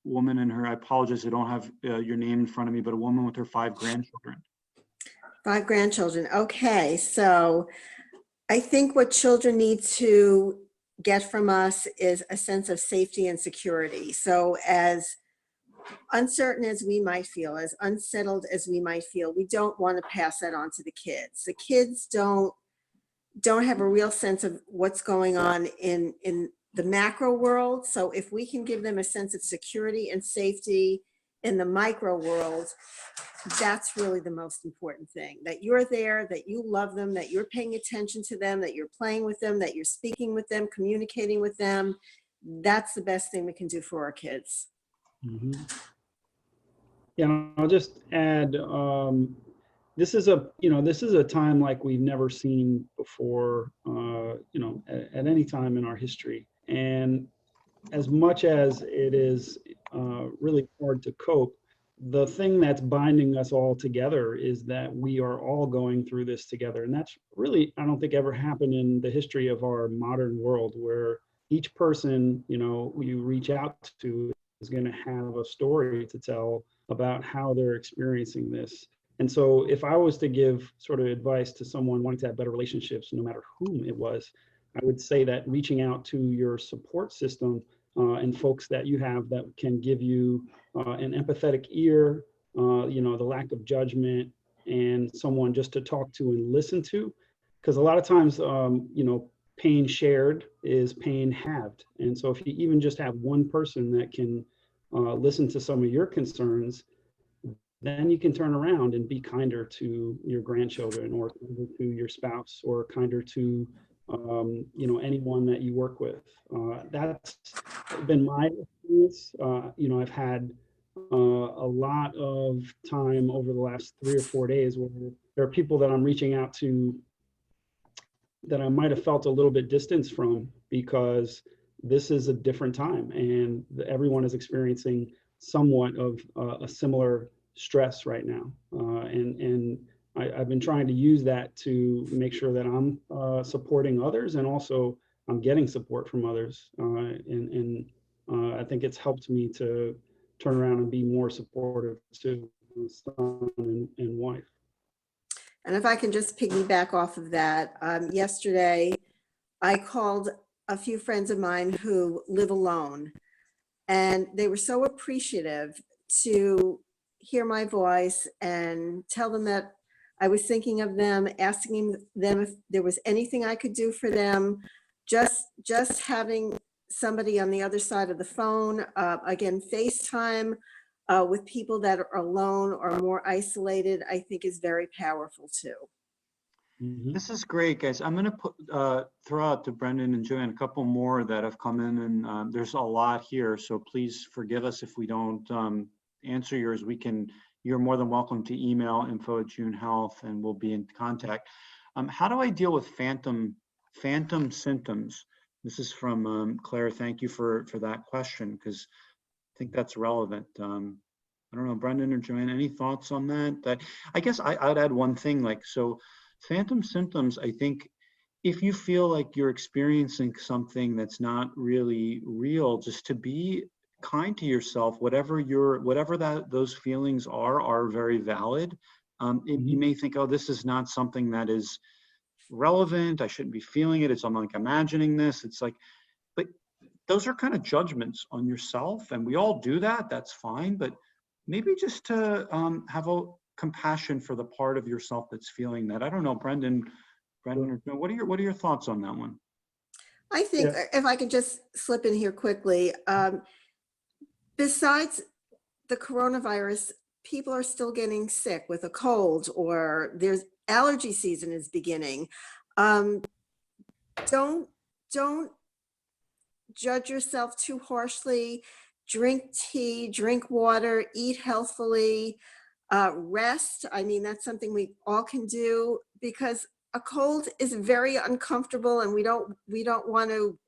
woman and her, I apologize, I don't have your name in front of me, but a woman with her 5 grandchildren. 5 grandchildren. Okay, so I think what children need to get from us is a sense of safety and security. So as uncertain as we might feel, as unsettled as we might feel, we don't want to pass that on to the kids. The kids don't have a real sense of what's going on in the macro world. So if we can give them a sense of security and safety in the micro world, that's really the most important thing, that you're there, that you love them, that you're paying attention to them, that you're playing with them, that you're speaking with them, communicating with them. That's the best thing we can do for our kids. Mm-hmm. Yeah, and I'll just add, this is a time like we've never seen before, at any time in our history. And as much as it is really hard to cope, the thing that's binding us all together is that we are all going through this together. And that's really, I don't think, ever happened in the history of our modern world, where each person, you reach out to is going to have a story to tell about how they're experiencing this. And so if I was to give sort of advice to someone wanting to have better relationships, no matter whom it was, I would say that reaching out to your support system and folks that you have that can give you an empathetic ear, the lack of judgment, and someone just to talk to and listen to, because a lot of times, pain shared is pain halved. And so if you even just have one person that can listen to some of your concerns, then you can turn around and be kinder to your grandchildren, or kinder to your spouse, or kinder to anyone that you work with. That's been my experience. I've had a lot of time over the last 3 or 4 days where there are people that I'm reaching out to that I might have felt a little bit distance from, because this is a different time and everyone is experiencing somewhat of a similar stress right now. And I've been trying to use that to make sure that I'm supporting others, and also I'm getting support from others. And I think it's helped me to turn around and be more supportive to my son and wife. And if I can just piggyback off of that, yesterday I called a few friends of mine who live alone, and they were so appreciative to hear my voice and tell them that I was thinking of them, asking them if there was anything I could do for them. Just having somebody on the other side of the phone, again, FaceTime, with people that are alone or more isolated, I think is very powerful too. Mhm. This is great, guys. I'm going to throw out to Brendan and Joanne a couple more that have come in, and there's a lot here, so please forgive us if we don't answer yours. You're more than welcome to email info@JuneHealth, and we'll be in contact. How do I deal with phantom symptoms? This is from Claire. Thank you for that question, because I think that's relevant. I don't know, Brendan or Joanne, any thoughts on that? I guess I'd add one thing, phantom symptoms, I think if you feel like you're experiencing something that's not really real, just to be kind to yourself, whatever those feelings are very valid. You may think, oh, this is not something that is relevant. I shouldn't be feeling it. I'm like imagining this. But those are kind of judgments on yourself, and we all do that. That's fine, but maybe just to have a compassion for the part of yourself that's feeling that. I don't know, Brendan, what are your thoughts on that one? I think if I could just slip in here quickly, besides the coronavirus, people are still getting sick with a cold, or there's allergy season is beginning. Don't judge yourself too harshly. Drink tea, drink water, eat healthfully, rest. I mean, that's something we all can do, because a cold is very uncomfortable, and we don't want to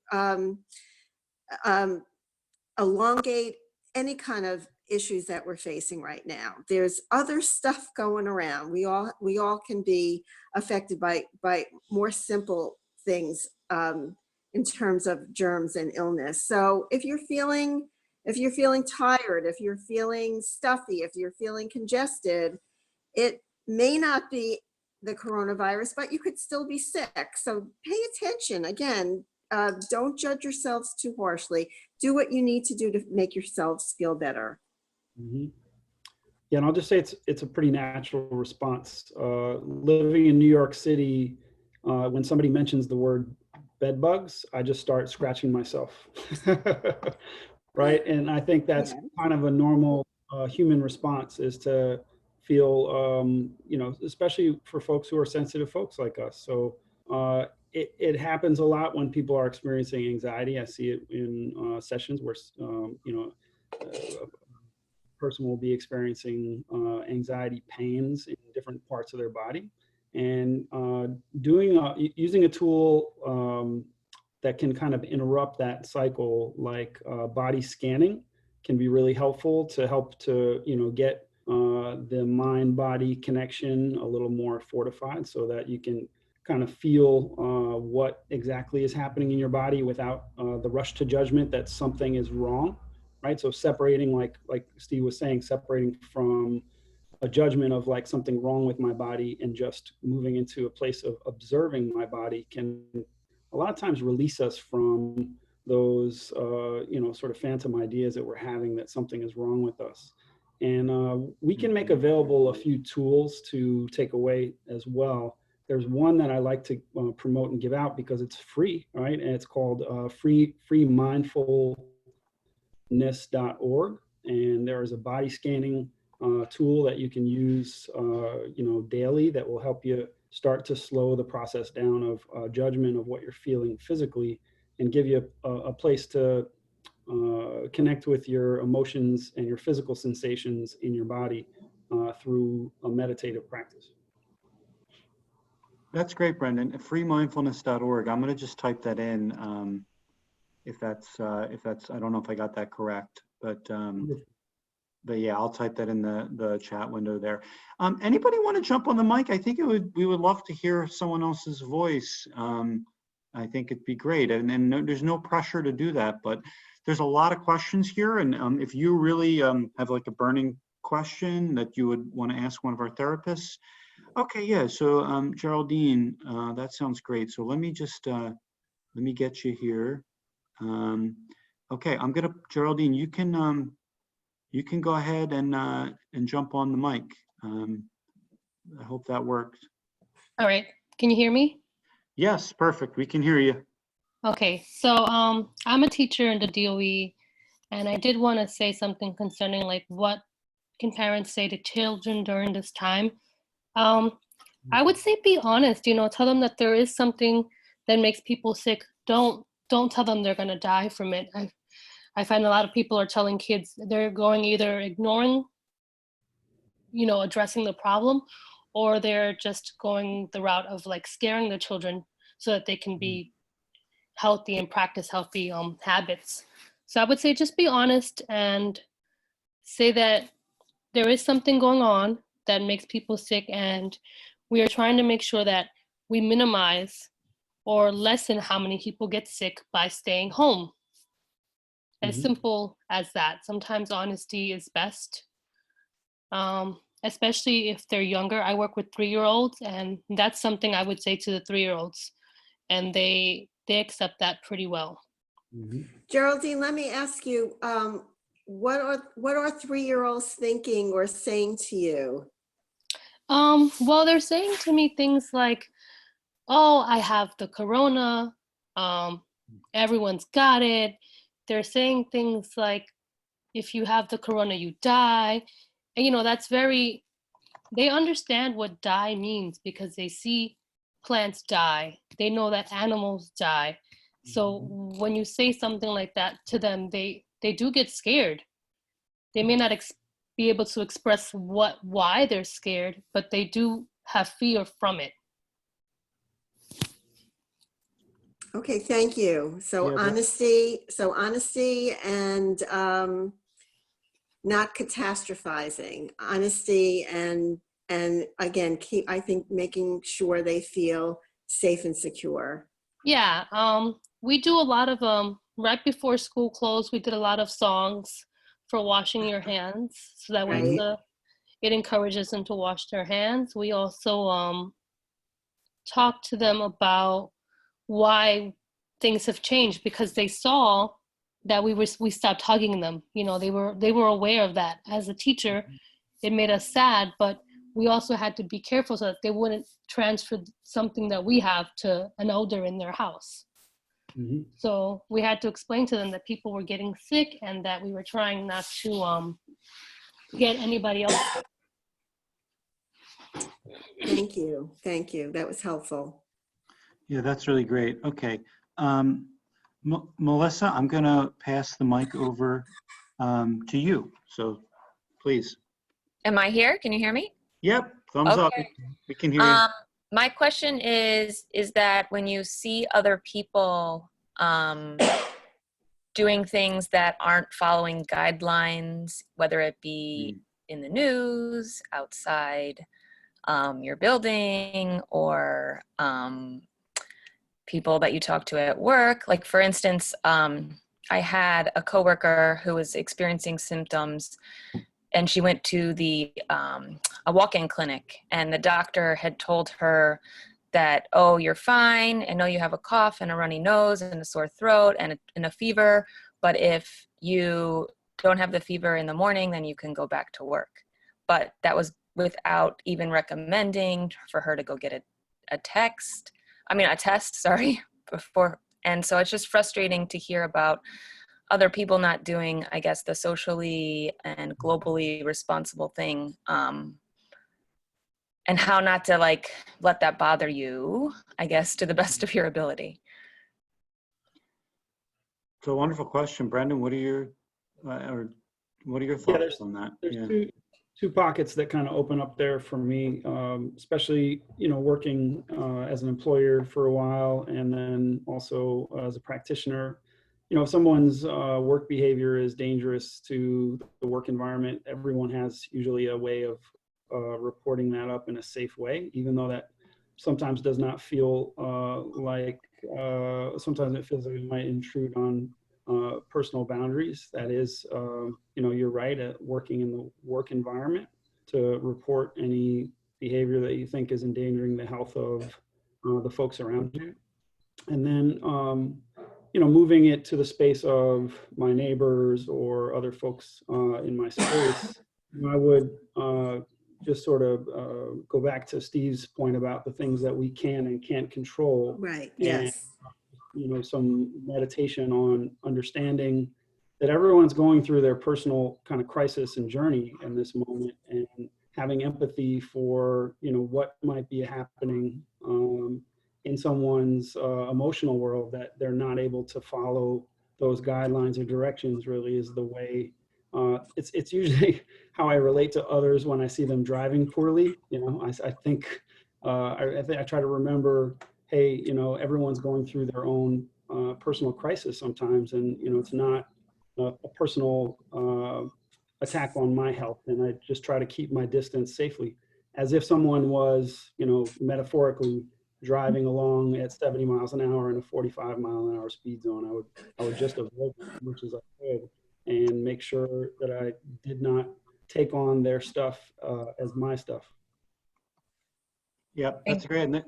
elongate any kind of issues that we're facing right now. There's other stuff going around. We all can be affected by more simple things in terms of germs and illness. So if you're feeling tired, if you're feeling stuffy, if you're feeling congested, it may not be the coronavirus, but you could still be sick. So pay attention. Again, don't judge yourselves too harshly. Do what you need to do to make yourselves feel better. Mm-hmm. Yeah, and I'll just say it's a pretty natural response. Living in New York City, when somebody mentions the word bed bugs, I just start scratching myself. Right? And I think that's kind of a normal human response, is to feel, especially for folks who are sensitive folks like us. So it happens a lot when people are experiencing anxiety. I see it in sessions where, a person will be experiencing anxiety pains in different parts of their body. And using a tool that can kind of interrupt that cycle, like body scanning, can be really helpful to get the mind-body connection a little more fortified, so that you can kind of feel what exactly is happening in your body without the rush to judgment that something is wrong, right? So separating, like Steve was saying, separating from a judgment of like something wrong with my body, and just moving into a place of observing my body can a lot of times release us from those, sort of phantom ideas that we're having that something is wrong with us. And we can make available a few tools to take away as well. There's one that I like to promote and give out because it's free, right? And it's called freemindfulness.org. And there is a body scanning tool that you can use, daily that will help you start to slow the process down of judgment of what you're feeling physically and give you a place to connect with your emotions and your physical sensations in your body through a meditative practice. That's great, Brendan. Freemindfulness.org. I'm going to just type that in. If that's, I don't know if I got that correct, but yeah, I'll type that in the chat window there. Anybody want to jump on the mic? I think we would love to hear someone else's voice. I think it'd be great. And no, there's no pressure to do that, but there's a lot of questions here. And if you really have like a burning question that you would want to ask one of our therapists. Okay, yeah, so Geraldine, that sounds great. So let me just, let me get you here. Okay, Geraldine, you can go ahead and jump on the mic. I hope that worked. All right, can you hear me? Yes, perfect, we can hear you. Okay, so I'm a teacher in the DOE, and I did want to say something concerning like what can parents say to children during this time. I would say be honest, tell them that there is something that makes people sick. Don't tell them they're gonna die from it. I find a lot of people are telling kids they're going either ignoring, addressing the problem, or they're just going the route of like scaring the children so that they can be healthy and practice healthy habits. So I would say just be honest and say that there is something going on that makes people sick, and we are trying to make sure that we minimize or lessen how many people get sick by staying home. As simple as that. Sometimes honesty is best, especially if they're younger. I work with 3-year-olds, and that's something I would say to the 3-year-olds, and they accept that pretty well. Geraldine, let me ask you, what are 3-year-olds thinking or saying to you? Well, they're saying to me things like, oh, I have the corona, everyone's got it. They're saying things like, if you have the corona, you die. And that's they understand what die means because they see plants die. They know that animals die. So when you say something like that to them, they do get scared. They may not be able to express why they're scared, but they do have fear from it. Okay, thank you. So Yeah, honesty and not catastrophizing. Honesty and again, I think making sure they feel safe and secure. Yeah, we do a lot of right before school closed, we did a lot of songs for washing your hands, so that way it encourages them to wash their hands. We also talk to them about why things have changed, because they saw that we stopped hugging them. They were aware of that. As a teacher, it made us sad, but we also had to be careful so that they wouldn't transfer something that we have to an elder in their house. So we had to explain to them that people were getting sick and that we were trying not to get anybody else. Thank you. That was helpful. Yeah, that's really great. Okay. Melissa, I'm going to pass the mic over to you. So please. Am I here? Can you hear me? Yep, thumbs up. Okay. We can hear you. My question is that when you see other people doing things that aren't following guidelines, whether it be in the news, outside your building, or people that you talk to at work, like for instance, I had a coworker who was experiencing symptoms, and she went to a walk-in clinic, and the doctor had told her that, oh, you're fine. I know you have a cough and a runny nose and a sore throat and a fever, but if you don't have the fever in the morning, then you can go back to work. But that was without even recommending for her to go get a test, sorry, before. And so it's just frustrating to hear about other people not doing, I guess, the socially and globally responsible thing, and how not to like let that bother you, I guess, to the best of your ability. It's a wonderful question, Brendan. What are your Yeah, thoughts on that? There's Yeah. two pockets that kind of open up there for me, especially, working as an employer for a while, and then also as a practitioner. If someone's work behavior is dangerous to the work environment, everyone has usually a way of reporting that up in a safe way, even though that sometimes does not feel sometimes it feels like it might intrude on personal boundaries. That is, you're right, at working in the work environment to report any behavior that you think is endangering the health of the folks around you. And then, moving it to the space of my neighbors or other folks in my space, I would just sort of go back to Steve's point about the things that we can and can't control. Right, And yes. some meditation on understanding that everyone's going through their personal kind of crisis and journey in this moment, and having empathy for, what might be happening in someone's emotional world, that they're not able to follow those guidelines or directions really is the way. It's usually how I relate to others when I see them driving poorly. I think I try to remember, hey, everyone's going through their own personal crisis sometimes, and it's not a personal attack on my health, and I just try to keep my distance safely, as if someone was, metaphorically driving along at 70 miles an hour in a 45-mile-an-hour speed zone. I would just avoid them as much as I could, and make sure that I did not take on their stuff as my stuff. Yeah, that's great. And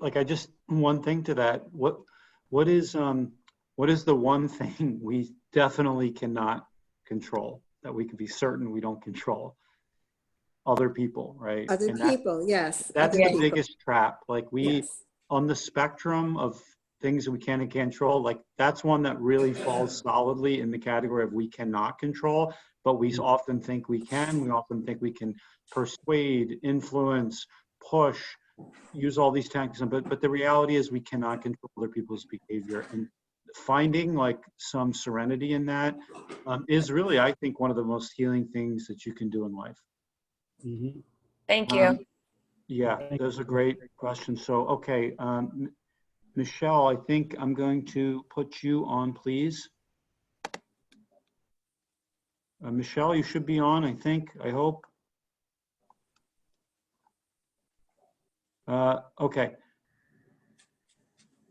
one thing to that, what is the one thing we definitely cannot control, that we can be certain we don't control? Other people, right? Other And people, yes. that's other the people. biggest trap. Like Yes. on the spectrum of things that we can and can't control, like that's one that really falls solidly in the category of we cannot control, but we often think we can. We often think we can persuade, influence, push, use all these tactics, but the reality is we cannot control other people's behavior. And finding like some serenity in that is really, I think, one of the most healing things that you can do in life. Mm-hmm. Thank you. Yeah, those are great questions. So, okay, Michelle, I think I'm going to put you on, please. Michelle, you should be on, I think, I hope. Okay.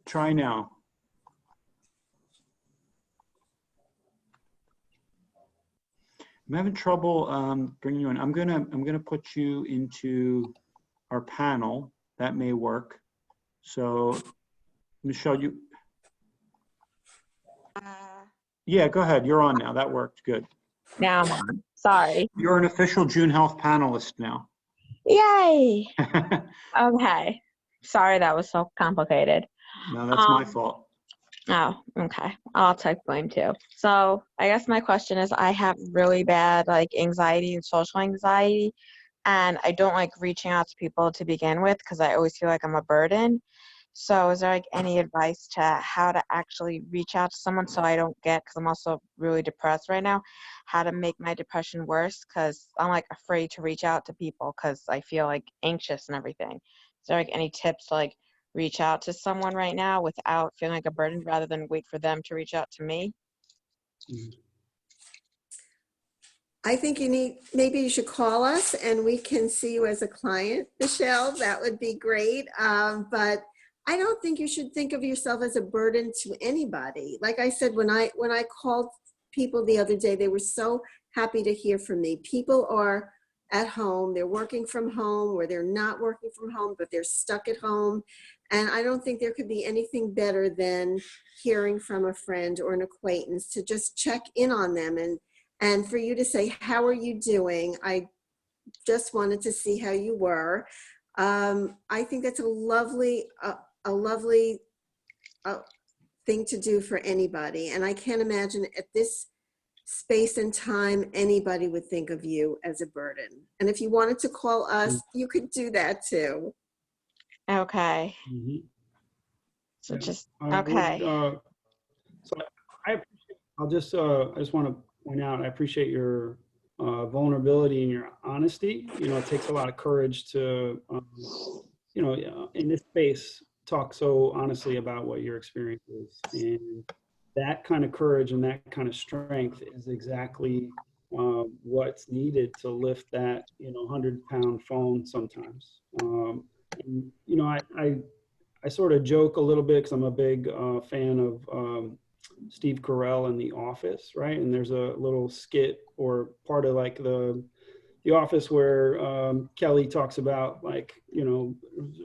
Try now. I'm having trouble bringing you in. I'm gonna put you into our panel. That may work. So, Michelle, yeah, go ahead. You're on now. That worked. Good. Now I'm on. Sorry. You're an official June Health panelist now. Yay. Okay. Sorry that was so complicated. No, that's my fault. Oh, okay. I'll take blame too. So I guess my question is, I have really bad anxiety and social anxiety, and I don't like reaching out to people to begin with because I always feel like I'm a burden. So is there any advice to how to actually reach out to someone so I don't get, because I'm also really depressed right now, how to make my depression worse? Because I'm afraid to reach out to people because I feel anxious and everything. Is there any tips to reach out to someone right now without feeling like a burden, rather than wait for them to reach out to me? I think maybe you should call us and we can see you as a client, Michelle. That would be great. But I don't think you should think of yourself as a burden to anybody. Like I said, when I called people the other day, they were so happy to hear from me. People are at home, they're working from home, or they're not working from home, but they're stuck at home. And I don't think there could be anything better than hearing from a friend or an acquaintance to just check in on them and for you to say, how are you doing? I just wanted to see how you were. I think that's a lovely thing to do for anybody. And I can't imagine at this space and time, anybody would think of you as a burden. And if you wanted to call us, you could do that too. Okay. Mhm. So Yeah, just, I would, okay. So I just want to point out, I appreciate your vulnerability and your honesty. You know, it takes a lot of courage to, you know, in this space, talk so honestly about what your experience is. And that kind of courage and that kind of strength is exactly what's needed to lift that, you know, 100-pound phone sometimes. And, you know, I sort of joke a little bit because I'm a big fan of Steve Carell in The Office, right? And there's a little skit or part of like the Office where Kelly talks about, like, you know,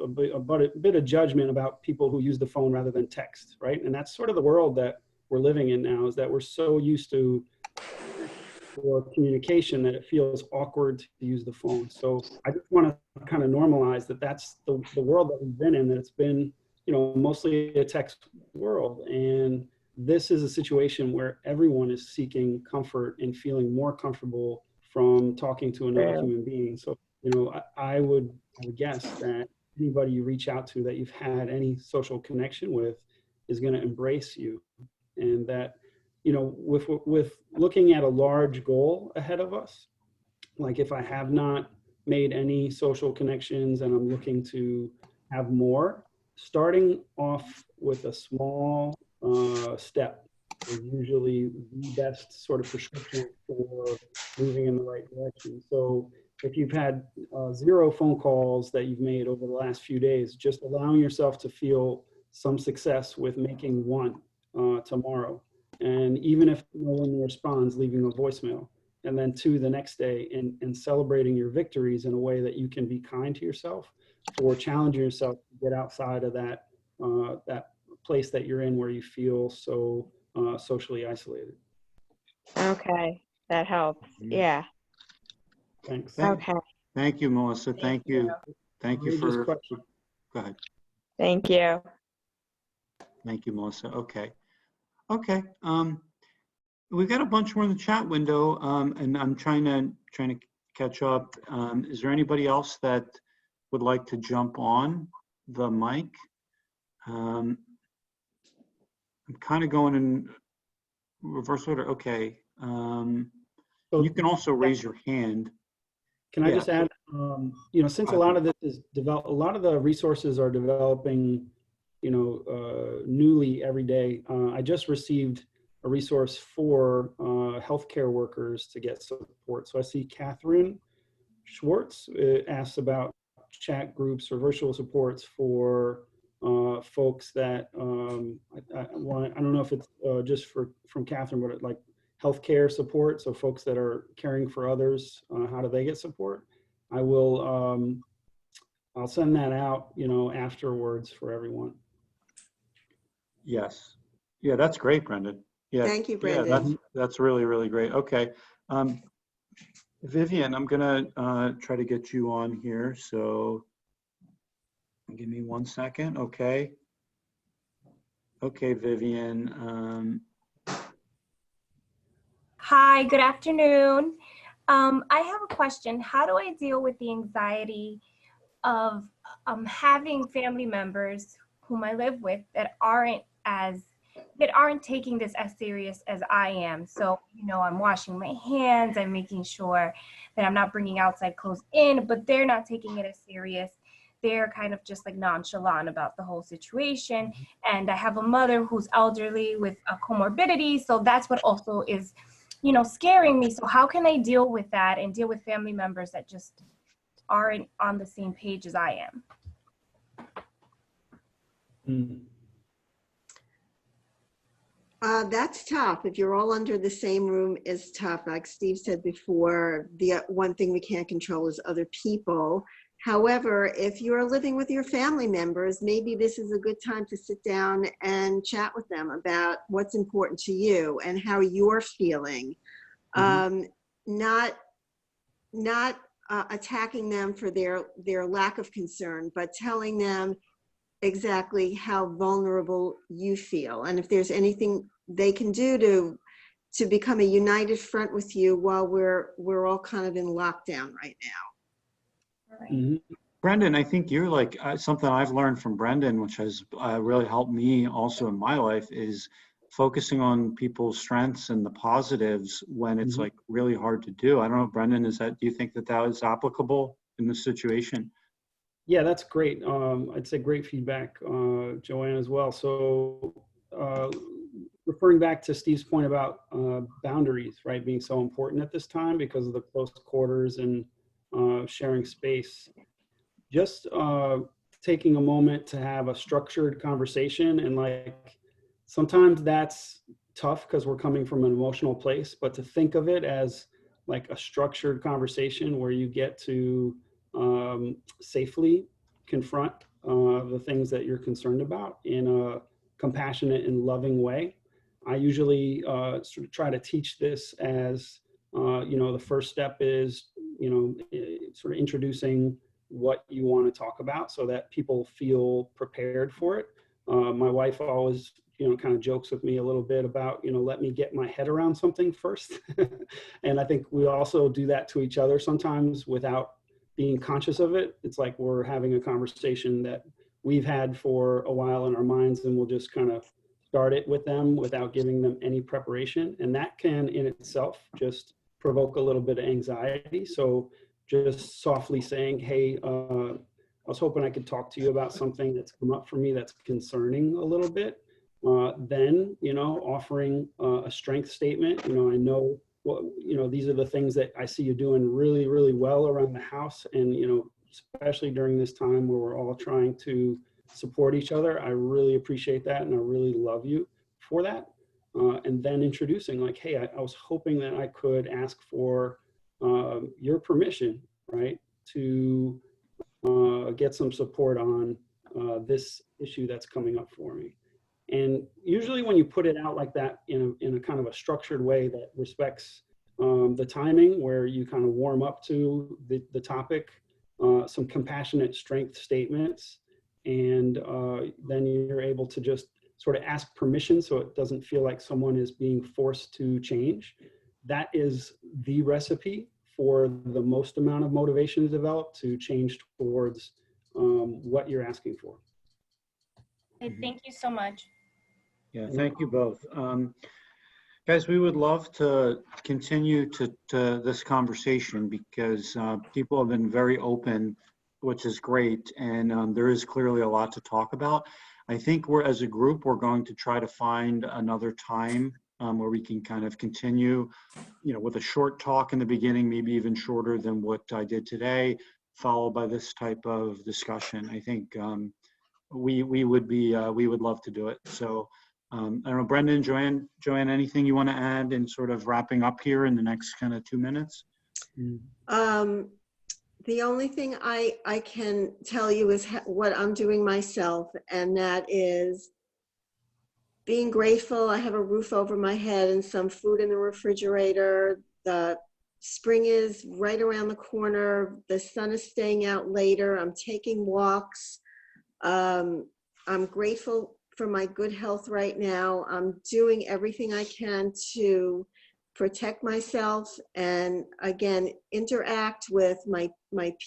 a bit of judgment about people who use the phone rather than text, right? And that's sort of the world that we're living in now, is that we're so used to for communication that it feels awkward to use the phone. So I just want to kind of normalize that that's the world that we've been in, that it's been, you know, mostly a text world. And this is a situation where everyone is seeking comfort and feeling more comfortable from talking to another True. human being. So, you know, I would guess that anybody you reach out to that you've had any social connection with is going to embrace you. And that, you know, with looking at a large goal ahead of us, like if I have not made any social connections and I'm looking to have more, starting off with a small step is usually the best sort of prescription for moving in the right direction. So if you've had 0 phone calls that you've made over the last few days, just allowing yourself to feel some success with making one tomorrow. And even if no one responds, leaving a voicemail. And then 2 the next day, and celebrating your victories in a way that you can be kind to yourself, or challenging yourself to get outside of that that place that you're in where you feel so socially isolated. Okay. That helps. Yeah. Thanks. Okay. Thank you, Melissa. Thank you. Thank you Outrageous for, question. go ahead. Thank you. Thank you, Melissa. Okay. Okay. We've got a bunch more in the chat window, and I'm trying to catch up. Is there anybody else that would like to jump on the mic? I'm kind of going in reverse order. Okay. So You can also raise your hand. can I Yeah. just add, you know, since a lot of this is a lot of the resources are developing, you know, newly every day. I just received a resource for healthcare workers to get support. So I see Catherine Schwartz asks about chat groups or virtual supports for folks that I don't know if it's just from Catherine, but like healthcare support. So folks that are caring for others, how do they get support? I will, I'll send that out, you know, afterwards for everyone. Yes. Yeah, that's great, Brendan. Yeah. Thank you, Yeah, Brendan. that's really, really great. Okay. Vivian, I'm gonna try to get you on here. So give me 1 second. Okay. Okay, Vivian. Hi, good afternoon. I have a question. How do I deal with the anxiety of having family members whom I live with that aren't taking this as serious as I am? So, you know, I'm washing my hands, I'm making sure that I'm not bringing outside clothes in, but they're not taking it as serious. They're kind of just like nonchalant about the whole situation. And I have a mother who's elderly with a comorbidity. So that's what also is, you know, scaring me. So how can I deal with that and deal with family members that just aren't on the same page as I am? Mm. That's tough. If you're all under the same room, is tough. Like Steve said before, the one thing we can't control is other people. However, if you're living with your family members, maybe this is a good time to sit down and chat with them about what's important to you and how you're feeling. Not attacking them for their lack of concern, but telling them exactly how vulnerable you feel. And if there's anything they can do to become a united front with you while we're all kind of in lockdown right now. Right. Mhm. Brendan, I think you're like something I've learned from Brendan, which has really helped me also in my life, is focusing on people's strengths and the positives when it's Mhm. like really hard to do. I don't know, Brendan, do you think that is applicable in this situation? Yeah, that's great. I'd say great feedback, Joanne, as well. So referring back to Steve's point about boundaries, right, being so important at this time because of the close quarters and sharing space, just taking a moment to have a structured conversation. And like, sometimes that's tough because we're coming from an emotional place, but to think of it as like a structured conversation where you get to safely confront the things that you're concerned about in a compassionate and loving way. I usually sort of try to teach this as, the first step is, sort of introducing what you want to talk about so that people feel prepared for it. My wife always, kind of jokes with me a little bit about, let me get my head around something first. And I think we also do that to each other sometimes without being conscious of it. It's like we're having a conversation that we've had for a while in our minds, and we'll just kind of start it with them without giving them any preparation. And that can in itself just provoke a little bit of anxiety. So just softly saying, hey, I was hoping I could talk to you about something that's come up for me that's concerning a little bit. Then, offering a strength statement. I know what, these are the things that I see you doing really, really well around the house. And, especially during this time where we're all trying to support each other, I really appreciate that. And I really love you for that. And then introducing like, hey, I was hoping that I could ask for your permission, right, to get some support on this issue that's coming up for me. And usually when you put it out like that in a kind of a structured way that respects the timing, where you kind of warm up to the topic, some compassionate strength statements, and then you're able to just sort of ask permission so it doesn't feel like someone is being forced to change. That is the recipe for the most amount of motivation to develop to change towards what you're asking for. Okay, thank you so much. Yeah, thank you both. Guys, we would love to continue to this conversation because people have been very open, which is great. And there is clearly a lot to talk about. I think as a group, we're going to try to find another time where we can kind of continue, with a short talk in the beginning, maybe even shorter than what I did today, followed by this type of discussion. I think we would love to do it. So I don't know, Brendan, Joanne, anything you want to add in sort of wrapping up here in the next kind of 2 minutes? The only thing I can tell you is what I'm doing myself, and that is being grateful. I have a roof over my head and some food in the refrigerator. The spring is right around the corner. The sun is staying out later. I'm taking walks. I'm grateful for my good health right now. I'm doing everything I can to protect myself and, again, interact with my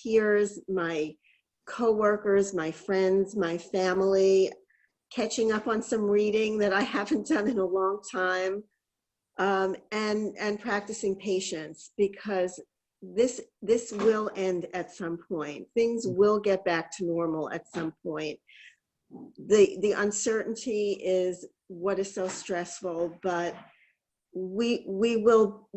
peers, my coworkers, my friends, my family, catching up on some reading that I haven't done in a long time, and practicing patience, because this will end at some point. Things will get back to normal at some point. The uncertainty is what is so stressful, but we will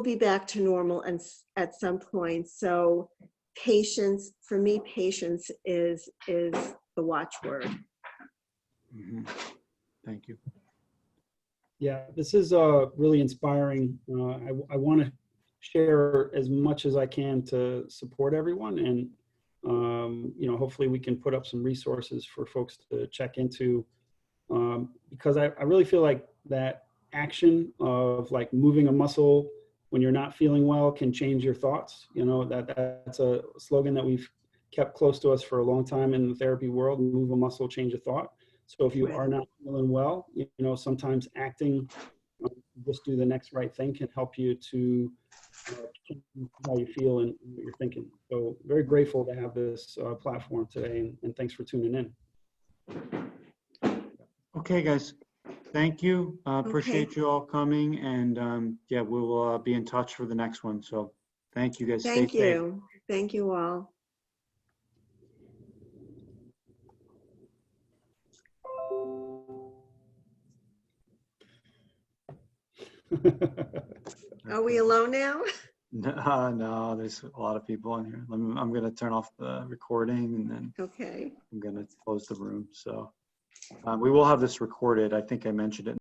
be back to normal and at some point. So patience, for me, patience is the watchword. Mm-hmm. Thank you. Yeah, this is really inspiring. I want to share as much as I can to support everyone, and hopefully we can put up some resources for folks to check into, because I really feel like that action of like moving a muscle when you're not feeling well can change your thoughts. You know, that's a slogan that we've kept close to us for a long time in the therapy world. Move a muscle, change a thought. So if you are not feeling well, you know, sometimes acting, just do the next right thing can help you to change how you feel and what you're thinking. So very grateful to have this platform today, and thanks for tuning in. Okay, guys. Thank you. Appreciate you all coming, and yeah, we will be in touch for the next one. So thank you guys. Stay Thank safe. you. Thank you all. Are we alone now? No, there's a lot of people in here. I'm going to turn off the recording, and then Okay. I'm going to close the room. So we will have this recorded. I think I mentioned it